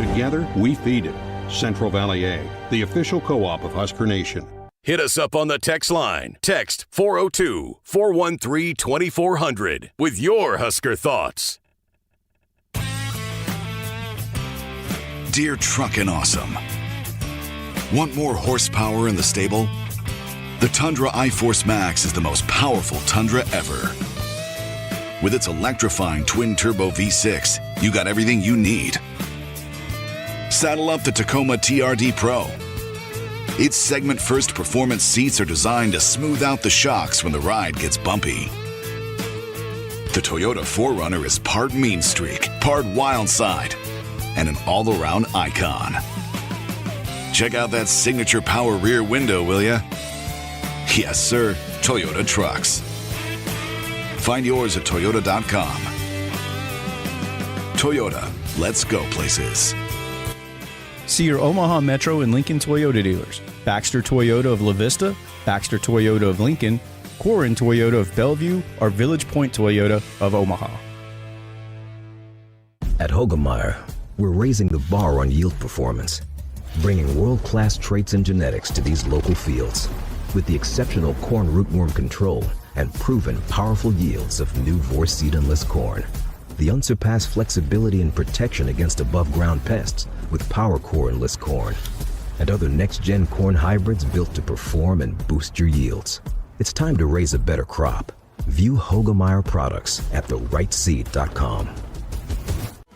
Together, we feed it. Central Valley Ag, the official co-op of Husker Nation. Hit us up on the text line. Text 402-413-2400 with your Husker thoughts. Dear Truckin' Awesome. Want more horsepower in the stable? The Tundra iForce Max is the most powerful Tundra ever. With its electrifying twin-turbo V6, you got everything you need. Saddle up the Tacoma TRD Pro. Its segment-first performance seats are designed to smooth out the shocks when the ride gets bumpy. The Toyota 4Runner is part mean streak, part wild side, and an all-around icon. Check out that signature power rear window, will ya? Yes, sir, Toyota trucks. Find yours at Toyota.com. Toyota, let's go places. See your Omaha Metro and Lincoln Toyota dealers. Baxter Toyota of La Vista, Baxter Toyota of Lincoln, Corin Toyota of Bellevue, or Village Point Toyota of Omaha. At Hogemeyer, we're raising the bar on yield performance, bringing world-class traits and genetics to these local fields with the exceptional corn rootworm control and proven powerful yields of new Vorseed Enlist corn. The unsurpassed flexibility and protection against above-ground pests with PowerCore Enlist corn, and other next-gen corn hybrids built to perform and boost your yields. It's time to raise a better crop. View Hogemeyer products at therightseed.com.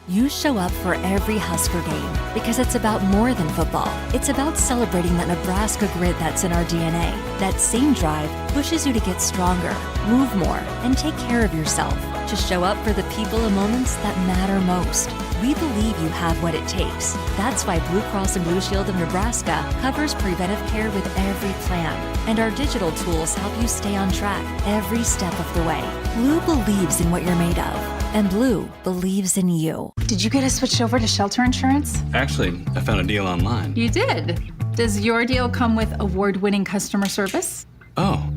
You show up for every Husker game because it's about more than football. It's about celebrating that Nebraska grit that's in our DNA. That same drive pushes you to get stronger, move more, and take care of yourself. To show up for the people and moments that matter most. We believe you have what it takes. That's why Blue Cross and Blue Shield of Nebraska covers preventive care with every plan. And our digital tools help you stay on track every step of the way. Blue believes in what you're made of. And Blue believes in you. Did you get us switched over to shelter insurance? Actually, I found a deal online. You did? Does your deal come with award-winning customer service? Oh,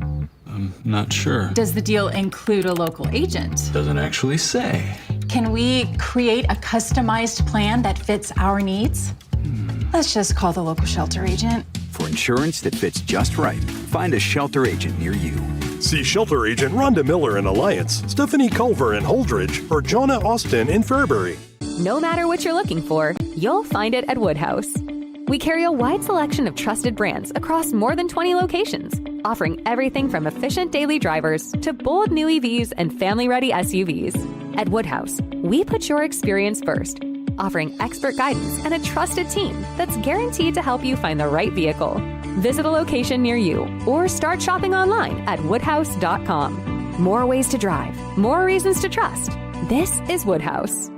I'm not sure. Does the deal include a local agent? Doesn't actually say. Can we create a customized plan that fits our needs? Let's just call the local shelter agent. For insurance that fits just right, find a shelter agent near you. See Shelter Agent Rhonda Miller in Alliance, Stephanie Culver in Holdridge, or Jonna Austin in Fairbury. No matter what you're looking for, you'll find it at Woodhouse. We carry a wide selection of trusted brands across more than 20 locations, offering everything from efficient daily drivers to bold new EVs and family-ready SUVs. At Woodhouse, we put your experience first, offering expert guidance and a trusted team that's guaranteed to help you find the right vehicle. Visit a location near you or start shopping online at woodhouse.com. More ways to drive, more reasons to trust. This is Woodhouse.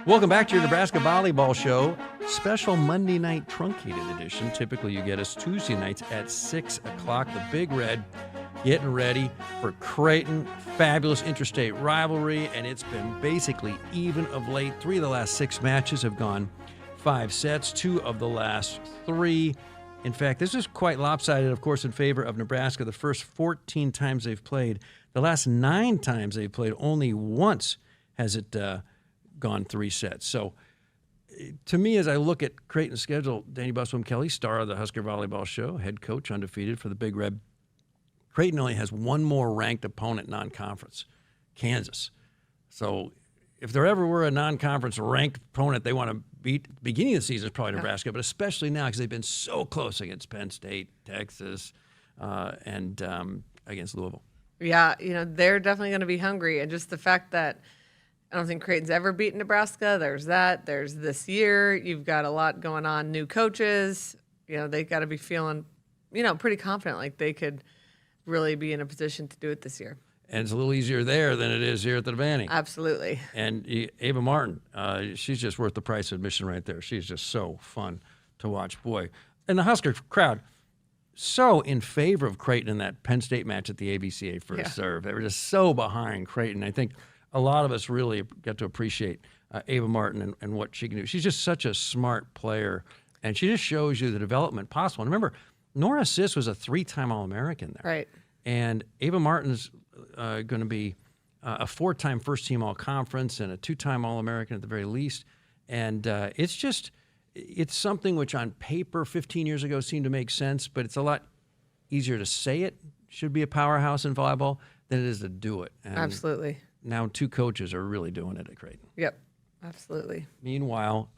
Welcome back to your Nebraska Volleyball Show. Special Monday night truncated edition. Typically you get us Tuesday nights at 6 o'clock. The Big Red getting ready for Creighton. Fabulous interstate rivalry, and it's been basically even of late. 3 of the last 6 matches have gone 5 sets, 2 of the last 3. In fact, this is quite lopsided, of course, in favor of Nebraska. The first 14 times they've played. The last 9 times they've played, only once has it gone 3 sets. So to me, as I look at Creighton's schedule, Danny Buswell-Kelly, star of the Husker Volleyball Show, head coach, undefeated for the Big Red. Creighton only has one more ranked opponent non-conference, Kansas. So if there ever were a non-conference ranked opponent they want to beat, the beginning of the season is probably Nebraska, but especially now because they've been so close against Penn State, Texas, and against Louisville. Yeah, they're definitely going to be hungry. And just the fact that I don't think Creighton's ever beaten Nebraska. There's that. There's this year. You've got a lot going on. New coaches. They got to be feeling, pretty confident like they could really be in a position to do it this year. And it's a little easier there than it is here at the Devaney. Absolutely. And Ava Martin, she's just worth the price of admission right there. She's just so fun to watch. Boy, and the Husker crowd, so in favor of Creighton in that Penn State match at the ABCA first serve. They were just so behind Creighton. I think a lot of us really get to appreciate Ava Martin and what she can do. She's just such a smart player, and she just shows you the development possible. And remember, Nora Sis was a 3-time All-American there. Right. And Ava Martin's going to be a 4-time first-team All-Conference and a 2-time All-American at the very least. And it's something which on paper 15 years ago seemed to make sense, but it's a lot easier to say it should be a powerhouse in volleyball than it is to do it. And absolutely. Now 2 coaches are really doing it at Creighton. Yep, absolutely. Meanwhile,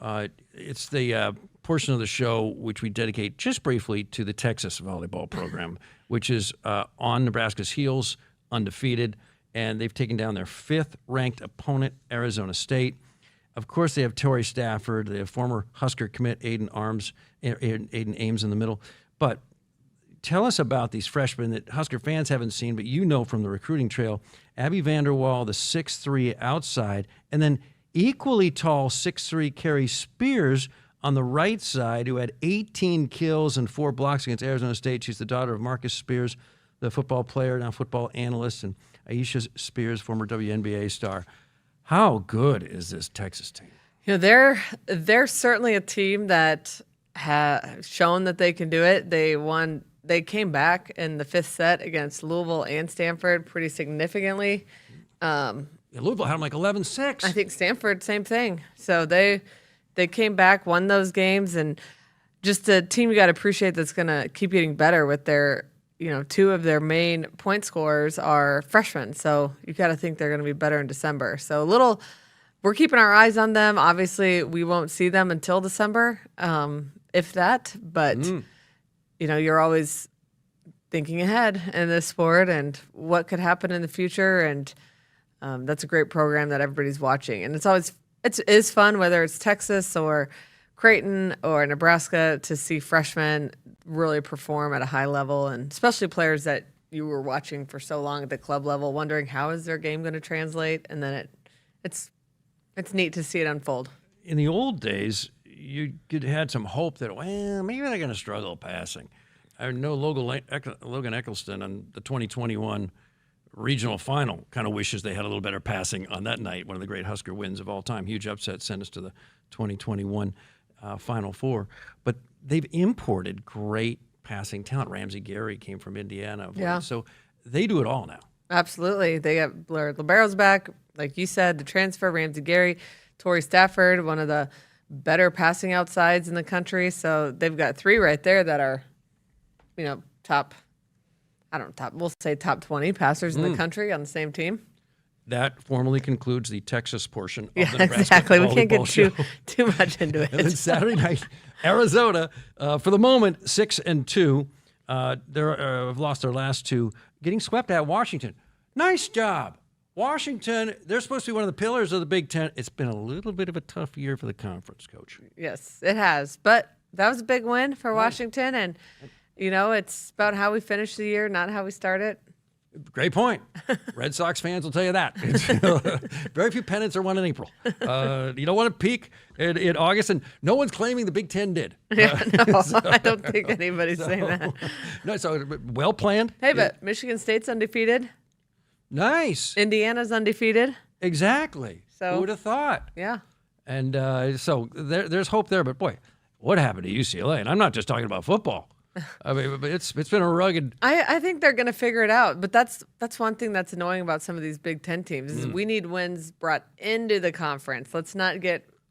it's the portion of the show which we dedicate just briefly to the Texas volleyball program, which is on Nebraska's heels, undefeated, and they've taken down their 5th-ranked opponent, Arizona State. Of course, they have Tori Stafford. They have former Husker commit Aiden Ames in the middle. But tell us about these freshmen that Husker fans haven't seen, but you know from the recruiting trail. Abby Vanderwall, the 6'3" outside, and then equally tall 6'3" Carrie Spears on the right side, who had 18 kills and 4 blocks against Arizona State. She's the daughter of Marcus Spears, the football player, now football analyst, and Aisha Spears, former WNBA star. How good is this Texas team? They're certainly a team that has shown that they can do it. They came back in the 5th set against Louisville and Stanford pretty significantly. Louisville had them like 11-6. I think Stanford, same thing. So they came back, won those games, and just a team you got to appreciate that's going to keep getting better with their, 2 of their main point scorers are freshmen. So you got to think they're going to be better in December. So we're keeping our eyes on them. Obviously, we won't see them until December, if that. But, you're always thinking ahead in this sport and what could happen in the future. And that's a great program that everybody's watching. And it is fun, whether it's Texas or Creighton or Nebraska, to see freshmen really perform at a high level, and especially players that you were watching for so long at the club level, wondering how is their game going to translate, and then it's neat to see it unfold. In the old days, you had some hope that, maybe they're going to struggle passing. I know Logan Eccleston on the 2021 regional final kind of wishes they had a little better passing on that night, one of the great Husker wins of all time. Huge upset sent us to the 2021 Final Four. But they've imported great passing talent. Ramsey Gary came from Indiana. Yeah. So they do it all now. Absolutely. They got Blair Libero's back. Like you said, the transfer, Ramsey Gary, Torrey Stafford, one of the better passing outsides in the country. So they've got 3 right there that are, we'll say top 20 passers in the country on the same team. That formally concludes the Texas portion of the Nebraska exactly. We can't get Volleyball too much into it. And then Saturday night, Arizona, for the moment, 6-2. Have lost their last 2, getting swept at Washington. Nice job. Washington, they're supposed to be one of the pillars of the Big Ten. It's been a little bit of a tough year for the conference, Coach. Yes, it has. But that was a big win for Washington. And, it's about how we finish the year, not how we start it. Great point. Red Sox fans will tell you that. Very few pennants are won in April. You don't want to peak in August, and no one's claiming the Big Ten did. I don't think anybody's saying that. No, so well planned. Hey, but Michigan State's undefeated. Nice. Indiana's undefeated. Exactly. So who would have thought? Yeah. And so there's hope there. But boy, what happened to UCLA? And I'm not just talking about football. I mean, it's been a rugged. I think they're going to figure it out, but that's one thing that's annoying about some of these Big Ten teams is we need wins brought into the conference. Let's not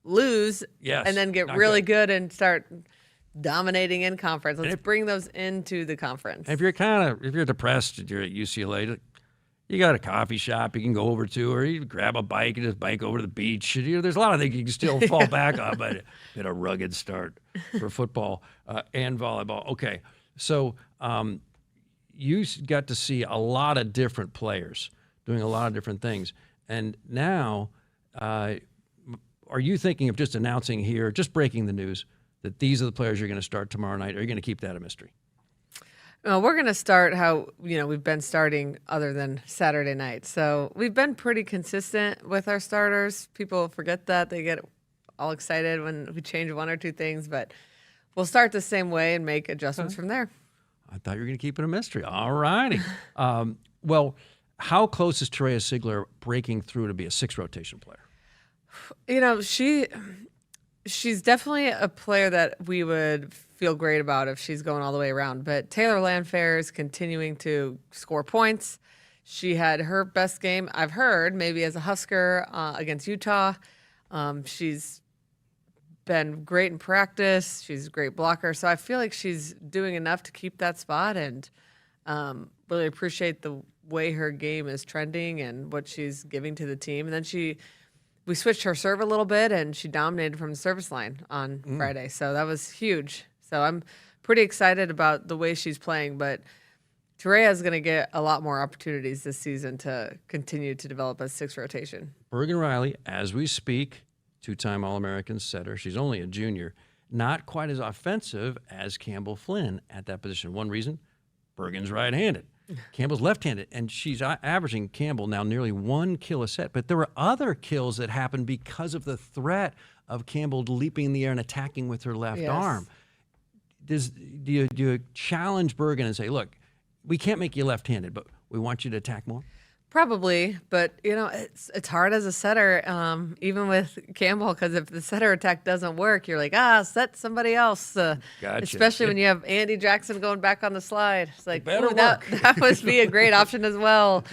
lose and then get really good and start dominating in conference. Let's bring those into the conference. If you're depressed and you're at UCLA, you got a coffee shop you can go over to, or you grab a bike and just bike over to the beach. There's a lot of things you can still fall back on, but been a rugged start for football and volleyball. Okay, so you got to see a lot of different players doing a lot of different things, and now are you thinking of just announcing here, just breaking the news that these are the players you're going to start tomorrow night? Or are you going to keep that a mystery? We're going to start how we've been starting other than Saturday night. So we've been pretty consistent with our starters. People forget that. They get all excited when we change 1 or 2 things, but we'll start the same way and make adjustments from there. I thought you were going to keep it a mystery. All righty. Well, how close is Terea Sigler breaking through to be a 6 rotation player? She's definitely a player that we would feel great about if she's going all the way around. But Taylor Landfair is continuing to score points. She had her best game, I've heard, maybe as a Husker against Utah. She's been great in practice. She's a great blocker. So I feel like she's doing enough to keep that spot, and really appreciate the way her game is trending and what she's giving to the team. And then we switched her serve a little bit, and she dominated from the service line on Friday. So that was huge. So I'm pretty excited about the way she's playing. But Terea is going to get a lot more opportunities this season to continue to develop a 6 rotation. Bergen Riley, as we speak, 2-time All-American setter. She's only a junior. Not quite as offensive as Campbell Flynn at that position. One reason, Bergen's right-handed. Campbell's left-handed, and she's averaging Campbell now nearly 1 kill a set. But there were other kills that happened because of the threat of Campbell leaping in the air and attacking with her left arm. Do you challenge Bergen and say, look, we can't make you left-handed, but we want you to attack more? Probably, but it's hard as a setter, even with Campbell, because if the setter attack doesn't work, you're like, set somebody else. Gotcha. Especially when you have Andy Jackson going back on the slide. It's like, better that must be a great option as well.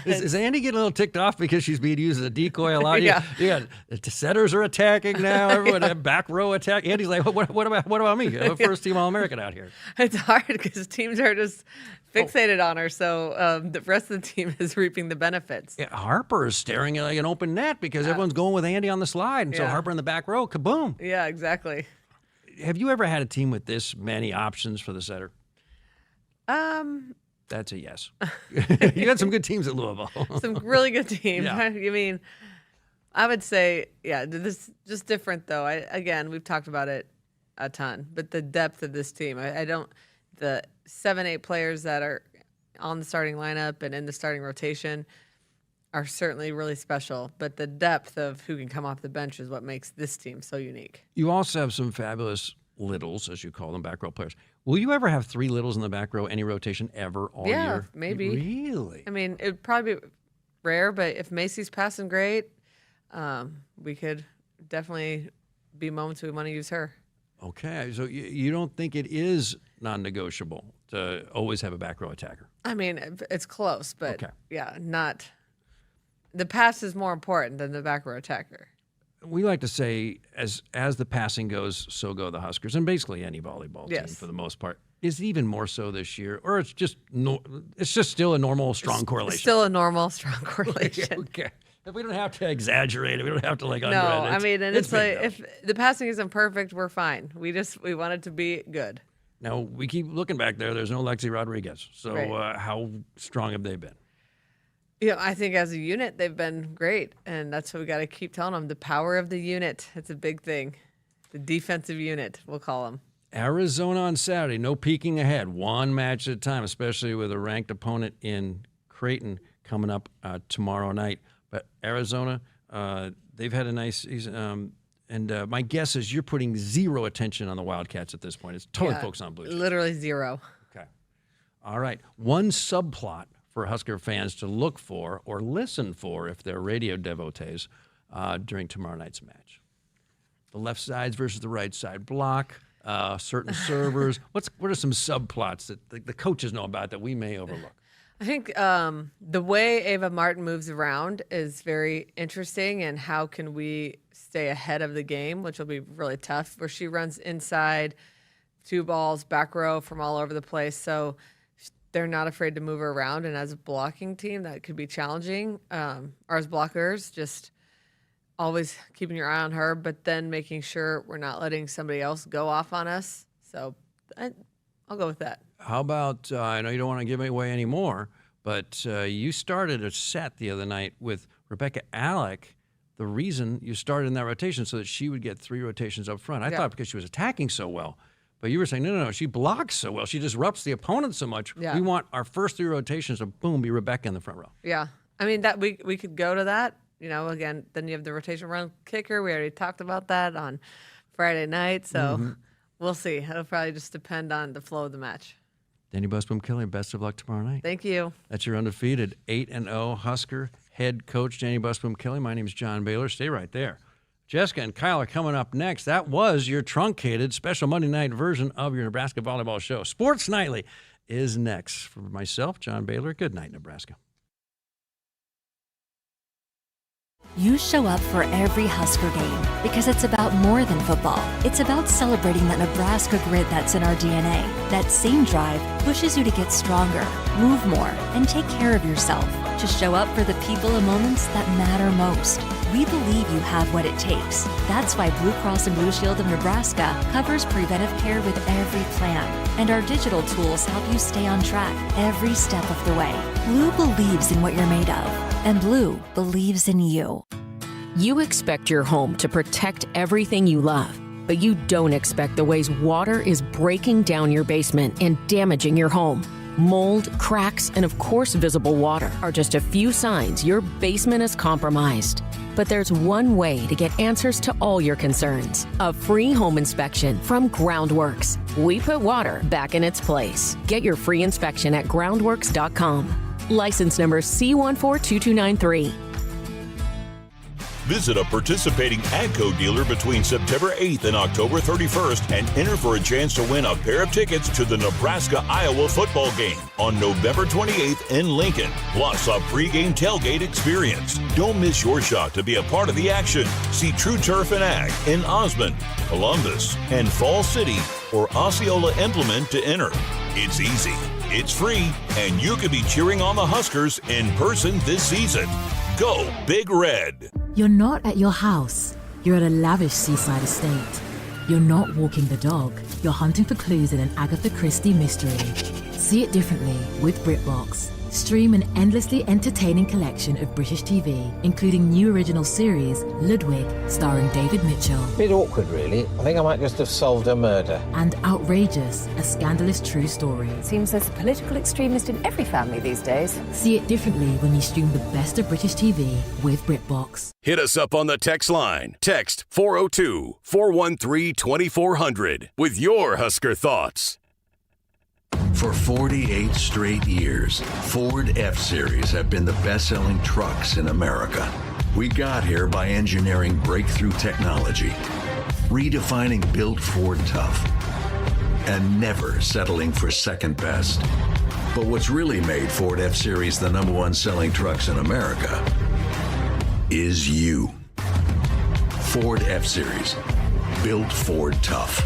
Is Andy getting a little ticked off because she's being used as a decoy a lot? Yeah. The setters are attacking now. Everyone have back row attack. Andy's like, what about me? I'm a first team All-American out here. It's hard because teams are just fixated on her, so the rest of the team is reaping the benefits. Yeah, Harper is staring at like an open net because everyone's going with Andy on the slide, and so Harper in the back row, kaboom. Yeah, exactly. Have you ever had a team with this many options for the setter? That's a yes. You had some good teams at Louisville. Some really good teams. Yeah. I mean, I would say, this is just different, though. Again, we've talked about it a ton, but the depth of this team, the 7-8 players that are on the starting lineup and in the starting rotation are certainly really special, but the depth of who can come off the bench is what makes this team so unique. You also have some fabulous littles, as you call them, back row players. Will you ever have 3 littles in the back row, any rotation ever all year? Yeah, maybe. Really? I mean, it would probably be rare, but if Macy's passing great, we could definitely be moments we want to use her. Okay, so you don't think it is non-negotiable to always have a back row attacker? I mean, it's close, but okay. Not. The pass is more important than the back row attacker. We like to say, as the passing goes, so go the Huskers, and basically any volleyball team for the most part. Is it even more so this year, or it's just still a normal strong correlation? Still a normal strong correlation. Okay. We don't have to exaggerate it. We don't have to No, I mean, and it's like if the passing isn't perfect, we're fine. We want it to be good. Now we keep looking back there. There's no Lexi Rodriguez. So how strong have they been? I think as a unit, they've been great. And that's what we got to keep telling them. The power of the unit. It's a big thing. The defensive unit, we'll call them. Arizona on Saturday. No peeking ahead. One match at a time, especially with a ranked opponent in Creighton coming up tomorrow night. But Arizona, they've had a nice season. And my guess is you're putting zero attention on the Wildcats at this point. It's totally focused on Blue Jays. Literally zero. Okay. All right. One subplot for Husker fans to look for or listen for if they're radio devotees during tomorrow night's match. The left sides versus the right side block, certain servers. What are some subplots that the coaches know about that we may overlook? I think the way Ava Martin moves around is very interesting, and how can we stay ahead of the game, which will be really tough, where she runs inside, 2 balls, back row from all over the place. So they're not afraid to move her around, and as a blocking team, that could be challenging. Or as blockers, just always keeping your eye on her, but then making sure we're not letting somebody else go off on us. So I'll go with that. How about, I know you don't want to give away any more, but you started a set the other night with Rebecca Alec. The reason you started in that rotation so that she would get 3 rotations up front. I thought because she was attacking so well. But you were saying, no, she blocks so well. She disrupts the opponent so much. Yeah. We want our first 3 rotations to, boom, be Rebecca in the front row. Yeah. I mean, that we could go to that. Again, then you have the rotation run kicker. We already talked about that on Friday night. So we'll see. It'll probably just depend on the flow of the match. Danny Busboom-Kelly, best of luck tomorrow night. Thank you. That's your undefeated 8-0 Husker head coach, Danny Busboom-Kelly. My name is John Baylor. Stay right there. Jessica and Kyle are coming up next. That was your truncated special Monday night version of your Nebraska Volleyball show. Sports Nightly is next. For myself, John Baylor, good night, Nebraska. You show up for every Husker game because it's about more than football. It's about celebrating that Nebraska grit that's in our DNA. That same drive pushes you to get stronger, move more, and take care of yourself. To show up for the people and moments that matter most. We believe you have what it takes. That's why Blue Cross and Blue Shield of Nebraska covers preventive care with every plan. And our digital tools help you stay on track every step of the way. Blue believes in what you're made of. And Blue believes in you. You expect your home to protect everything you love, but you don't expect the ways water is breaking down your basement and damaging your home. Mold, cracks, and of course visible water are just a few signs your basement is compromised. But there's one way to get answers to all your concerns. A free home inspection from Groundworks. We put water back in its place. Get your free inspection at groundworks.com. License number C142293. Visit a participating AGCO dealer between September 8th and October 31st and enter for a chance to win a pair of tickets to the Nebraska-Iowa football game on November 28th in Lincoln, plus a pregame tailgate experience. Don't miss your shot to be a part of the action. See True Turf and Ag in Osmond, Columbus, and Fall City or Osceola Implement to enter. It's easy, it's free, and you could be cheering on the Huskers in person this season. Go Big Red! You're not at your house. You're at a lavish seaside estate. You're not walking the dog. You're hunting for clues in an Agatha Christie mystery. See it differently with BritBox. Stream an endlessly entertaining collection of British TV, including new original series, Ludwig, starring David Mitchell. Bit awkward, really. I think I might just have solved a murder. And Outrageous, a scandalous true story. Seems there's a political extremist in every family these days. See it differently when you stream the best of British TV with BritBox. Hit us up on the text line. Text 402-413-2400 with your Husker thoughts. For 48 straight years, Ford F-Series have been the best-selling trucks in America. We got here by engineering breakthrough technology, redefining Built Ford Tough, and never settling for second best. But what's really made Ford F-Series the #1 selling trucks in America is you. Ford F-Series, Built Ford Tough.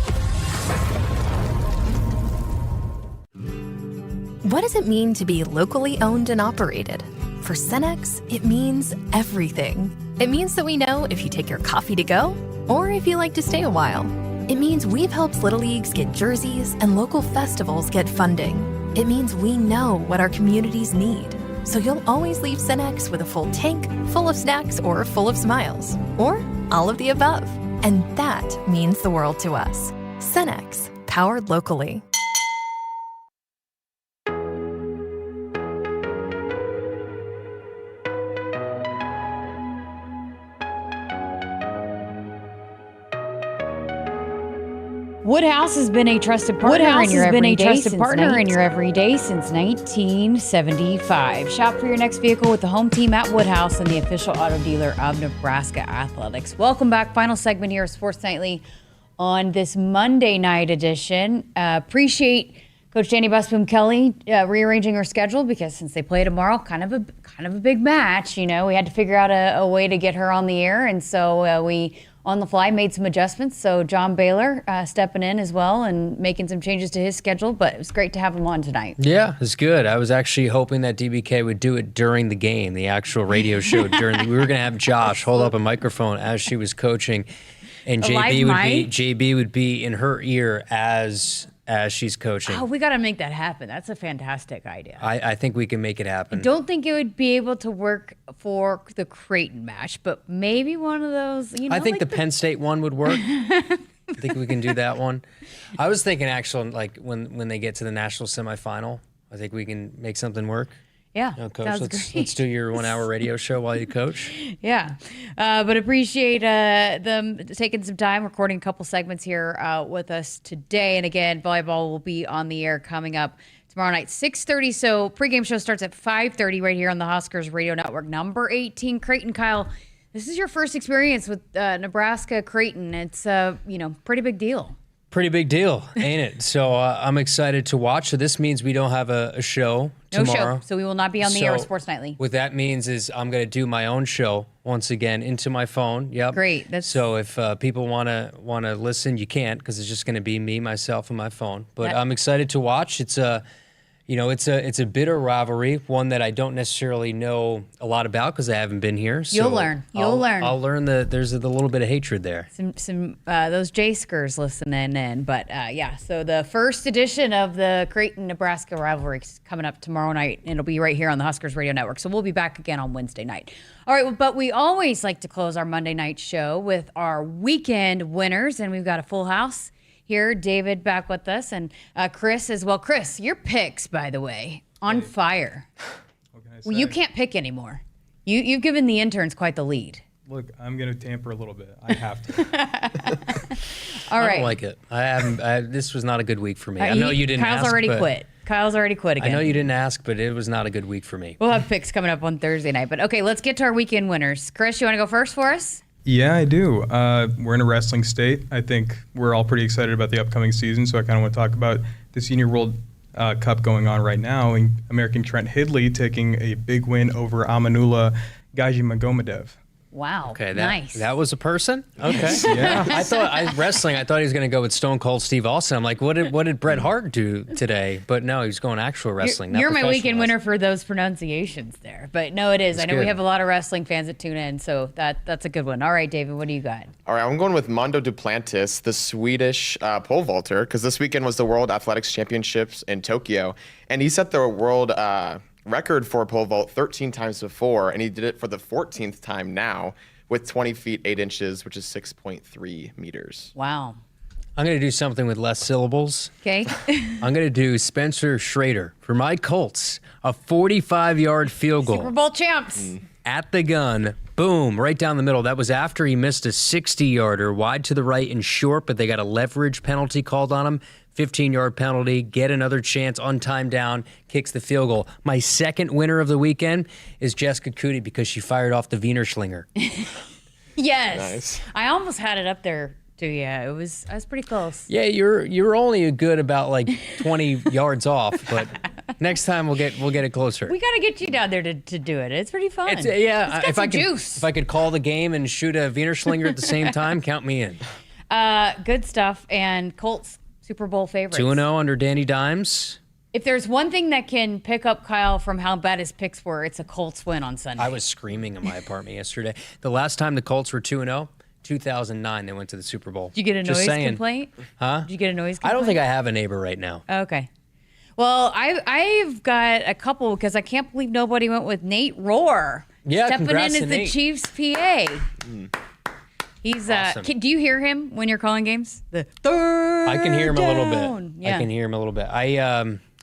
What does it mean to be locally owned and operated? For Cenex, it means everything. It means that we know if you take your coffee to go or if you like to stay a while. It means we've helped Little Leagues get jerseys and local festivals get funding. It means we know what our communities need. So you'll always leave Cenex with a full tank, full of snacks, or full of smiles. Or all of the above. And that means the world to us. Cenex, powered locally. Woodhouse has been a trusted partner in your every day since 1975. Shop for your next vehicle with the home team at Woodhouse and the official auto dealer of Nebraska Athletics. Welcome back. Final segment here of Sports Nightly on this Monday night edition. Appreciate Coach Danny Busboom Kelly rearranging her schedule because since they play tomorrow, kind of a big match. You know, we had to figure out a way to get her on the air, and so we on the fly made some adjustments. So John Baylor stepping in as well and making some changes to his schedule, but it was great to have him on tonight. Yeah, it's good. I was actually hoping that DBK would do it during the game, the actual radio show. We were going to have Josh hold up a microphone as she was coaching, and JB would be in her ear as she's coaching. Oh, we got to make that happen. That's a fantastic idea. I think we can make it happen. I don't think it would be able to work for the Creighton match, but maybe one of those, I think the Penn State one would work. I think we can do that one. I was thinking actually like when they get to the national semifinal, I think we can make something work. Yeah, Coach, let's do your 1 hour radio show while you coach. Yeah, but appreciate them taking some time, recording a couple segments here with us today. And again, volleyball will be on the air coming up tomorrow night, 6:30. So pregame show starts at 5:30 right here on the Huskers Radio Network. Number 18, Creighton. Kyle, this is your first experience with Nebraska Creighton. It's pretty big deal. Pretty big deal, ain't it? So I'm excited to watch. So this means we don't have a show tomorrow. No show. So we will not be on the air with Sports Nightly. What that means is I'm going to do my own show once again into my phone. Yep. Great. So if people want to listen, you can't because it's just going to be me, myself, and my phone. But I'm excited to watch. It's a bitter rivalry, one that I don't necessarily know a lot about because I haven't been here. So You'll learn. I'll learn that there's a little bit of hatred there. Some those J-Skers listening in. But so the first edition of the Creighton-Nebraska rivalry is coming up tomorrow night. And it'll be right here on the Huskers Radio Network. So we'll be back again on Wednesday night. All right, but we always like to close our Monday night show with our weekend winners. And we've got a full house here. David back with us, and Chris as well. Chris, your picks, by the way, on fire. What can I say? Well, you can't pick anymore. You've given the interns quite the lead. Look, I'm going to tamper a little bit. I have to. All right. I don't like it. I haven't. This was not a good week for me. I know you didn't ask. Kyle's already quit again. I know you didn't ask, but it was not a good week for me. We'll have picks coming up on Thursday night. But okay, let's get to our weekend winners. Chris, you want to go first for us? Yeah, I do. We're in a wrestling state. I think we're all pretty excited about the upcoming season, so I kind of want to talk about the Senior World Cup going on right now, and American Trent Hidley taking a big win over Amanullah Gajimagomedev. Wow. Okay, nice. That was a person? Okay. Yeah. I thought he was going to go with Stone Cold Steve Austin. I'm like, what did Bret Hart do today? But no, he was going actual wrestling. You're my weekend winner for those pronunciations there. But no, it is. I know we have a lot of wrestling fans that tune in, so that's a good one. All right, David, what do you got? All right, I'm going with Mondo Duplantis, the Swedish pole vaulter, because this weekend was the World Athletics Championships in Tokyo, and he set the world record for pole vault 13 times before, and he did it for the 14th time now with 20 feet 8 inches, which is 6.3 meters. Wow. I'm going to do something with less syllables. Okay. I'm going to do Spencer Schrader for my Colts, a 45-yard field goal. Super Bowl champs. At the gun, boom, right down the middle. That was after he missed a 60-yarder wide to the right and short, but they got a leverage penalty called on him. 15-yard penalty, get another chance on time down, kicks the field goal. My second winner of the weekend is Jessica Coody because she fired off the Wiener Schlinger. Yes. Nice. I almost had it up there too. Yeah, I was pretty close. Yeah, you're only a good about like 20 yards off, but next time we'll get it closer. We got to get you down there to do it. It's pretty fun. If I could call the game and shoot a Wiener Schlinger at the same time, count me in. Good stuff. And Colts Super Bowl favorites. 2-0 under Danny Dimes. If there's one thing that can pick up Kyle from how bad his picks were, it's a Colts win on Sunday. I was screaming in my apartment yesterday. The last time the Colts were 2-0, 2009, they went to the Super Bowl. Did you get a noise complaint? Huh? Did you get a noise complaint? I don't think I have a neighbor right now. Okay. Well, I've got a couple because I can't believe nobody went with Nate Rohr. Yeah, stepping congrats in to as the Nate. Chiefs PA. He's Awesome. Do you hear him when you're calling games? The third I can hear him a little down. bit. Yeah. I can hear him a little bit.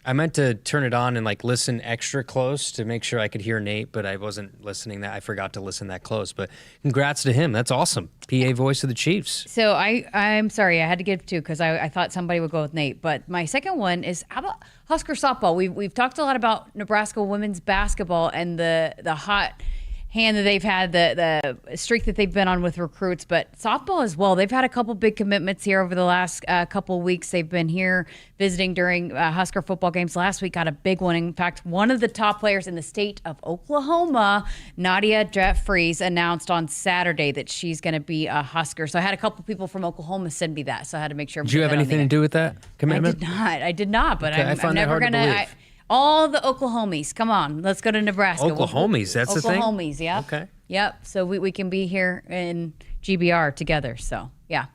I meant to turn it on and like listen extra close to make sure I could hear Nate, but I wasn't listening I forgot to listen that close. But congrats to him. That's awesome. PA voice of the Chiefs. So I'm sorry, I had to give two because I thought somebody would go with Nate. But my second one is how about Husker softball? We've talked a lot about Nebraska women's basketball and the hot hand that they've had, the streak that they've been on with recruits, but softball as well. They've had a couple big commitments here over the last couple weeks. They've been here visiting during Husker football games. Last week got a big one. In fact, one of the top players in the state of Oklahoma, Nadia Jeffries, announced on Saturday that she's going to be a Husker. So I had a couple people from Oklahoma send me that, so I had to make sure. Did you have anything to do with that commitment? I did not, but Okay, I I'm find that never hard to going to. believe. All the Oklahomies, come on, let's go to Nebraska. Oklahomies, that's the thing? Oklahomies, yeah. Okay. Yep, so we can be here in GBR together, so yeah.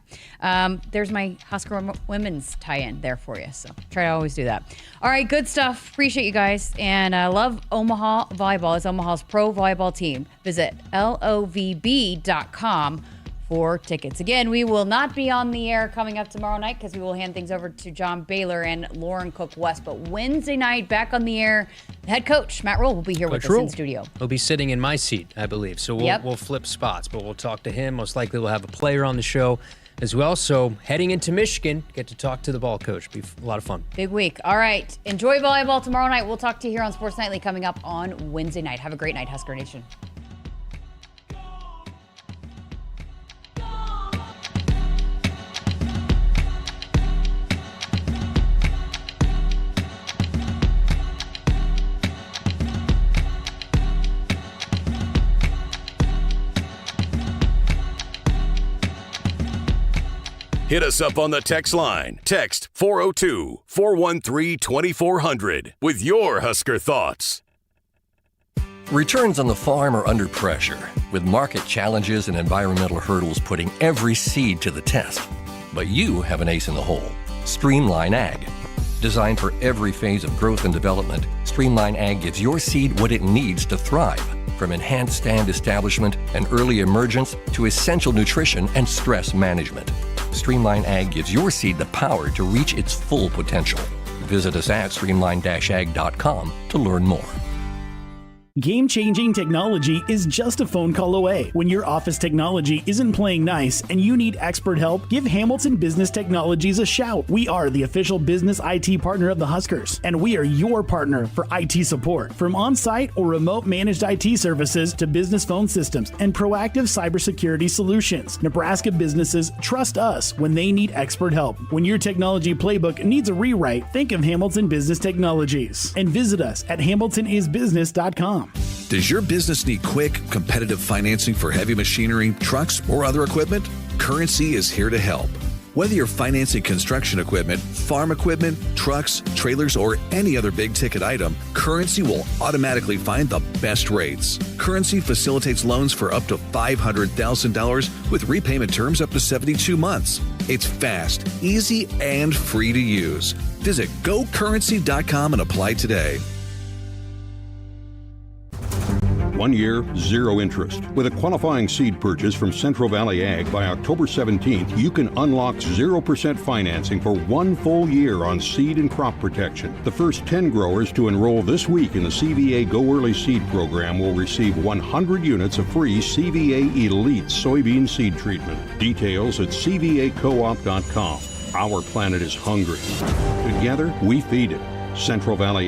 There's my Husker women's tie-in there for you, so try to always do that. All right, good stuff. Appreciate you guys, and I love Omaha Volleyball. It's Omaha's pro volleyball team. Visit lovb.com for tickets. Again, we will not be on the air coming up tomorrow night because we will hand things over to John Baylor and Lauren Cook-West. But Wednesday night, back on the air, the head coach, Matt Rhule, will be here with us in studio. He'll be sitting in my seat, I believe. So we'll flip spots, but we'll talk to him. Most likely we'll have a player on the show as well. So heading into Michigan, get to talk to the ball coach. Be a lot of fun. Big week. All right. Enjoy volleyball tomorrow night. We'll talk to you here on Sports Nightly coming up on Wednesday night. Have a great night, Husker Nation. Hit us up on the text line. Text 402-413-2400 with your Husker thoughts. Returns on the farm are under pressure, with market challenges and environmental hurdles putting every seed to the test. But you have an ace in the hole, Streamline Ag. Designed for every phase of growth and development, Streamline Ag gives your seed what it needs to thrive, from enhanced stand establishment and early emergence to essential nutrition and stress management. Streamline Ag gives your seed the power to reach its full potential. Visit us at streamline-ag.com to learn more. Game-changing technology is just a phone call away. When your office technology isn't playing nice and you need expert help, give Hamilton Business Technologies a shout. We are the official business IT partner of the Huskers, and we are your partner for IT support. From on-site or remote managed IT services to business phone systems and proactive cybersecurity solutions, Nebraska businesses trust us when they need expert help. When your technology playbook needs a rewrite, think of Hamilton Business Technologies and visit us at hamiltonisbusiness.com. Does your business need quick, competitive financing for heavy machinery, trucks, or other equipment? Currency is here to help. Whether you're financing construction equipment, farm equipment, trucks, trailers, or any other big-ticket item, Currency will automatically find the best rates. Currency facilitates loans for up to $500,000 with repayment terms up to 72 months. It's fast, easy, and free to use. Visit gocurrency.com and apply today. 1 year, 0 interest. With a qualifying seed purchase from Central Valley Ag by October 17th, you can unlock 0% financing for 1 full year on seed and crop protection. The first 10 growers to enroll this week in the CVA Go Early Seed program will receive 100 units of free CVA Elite soybean seed treatment. Details at cvacoop.com. Our planet is hungry. Together, we feed it. Central Valley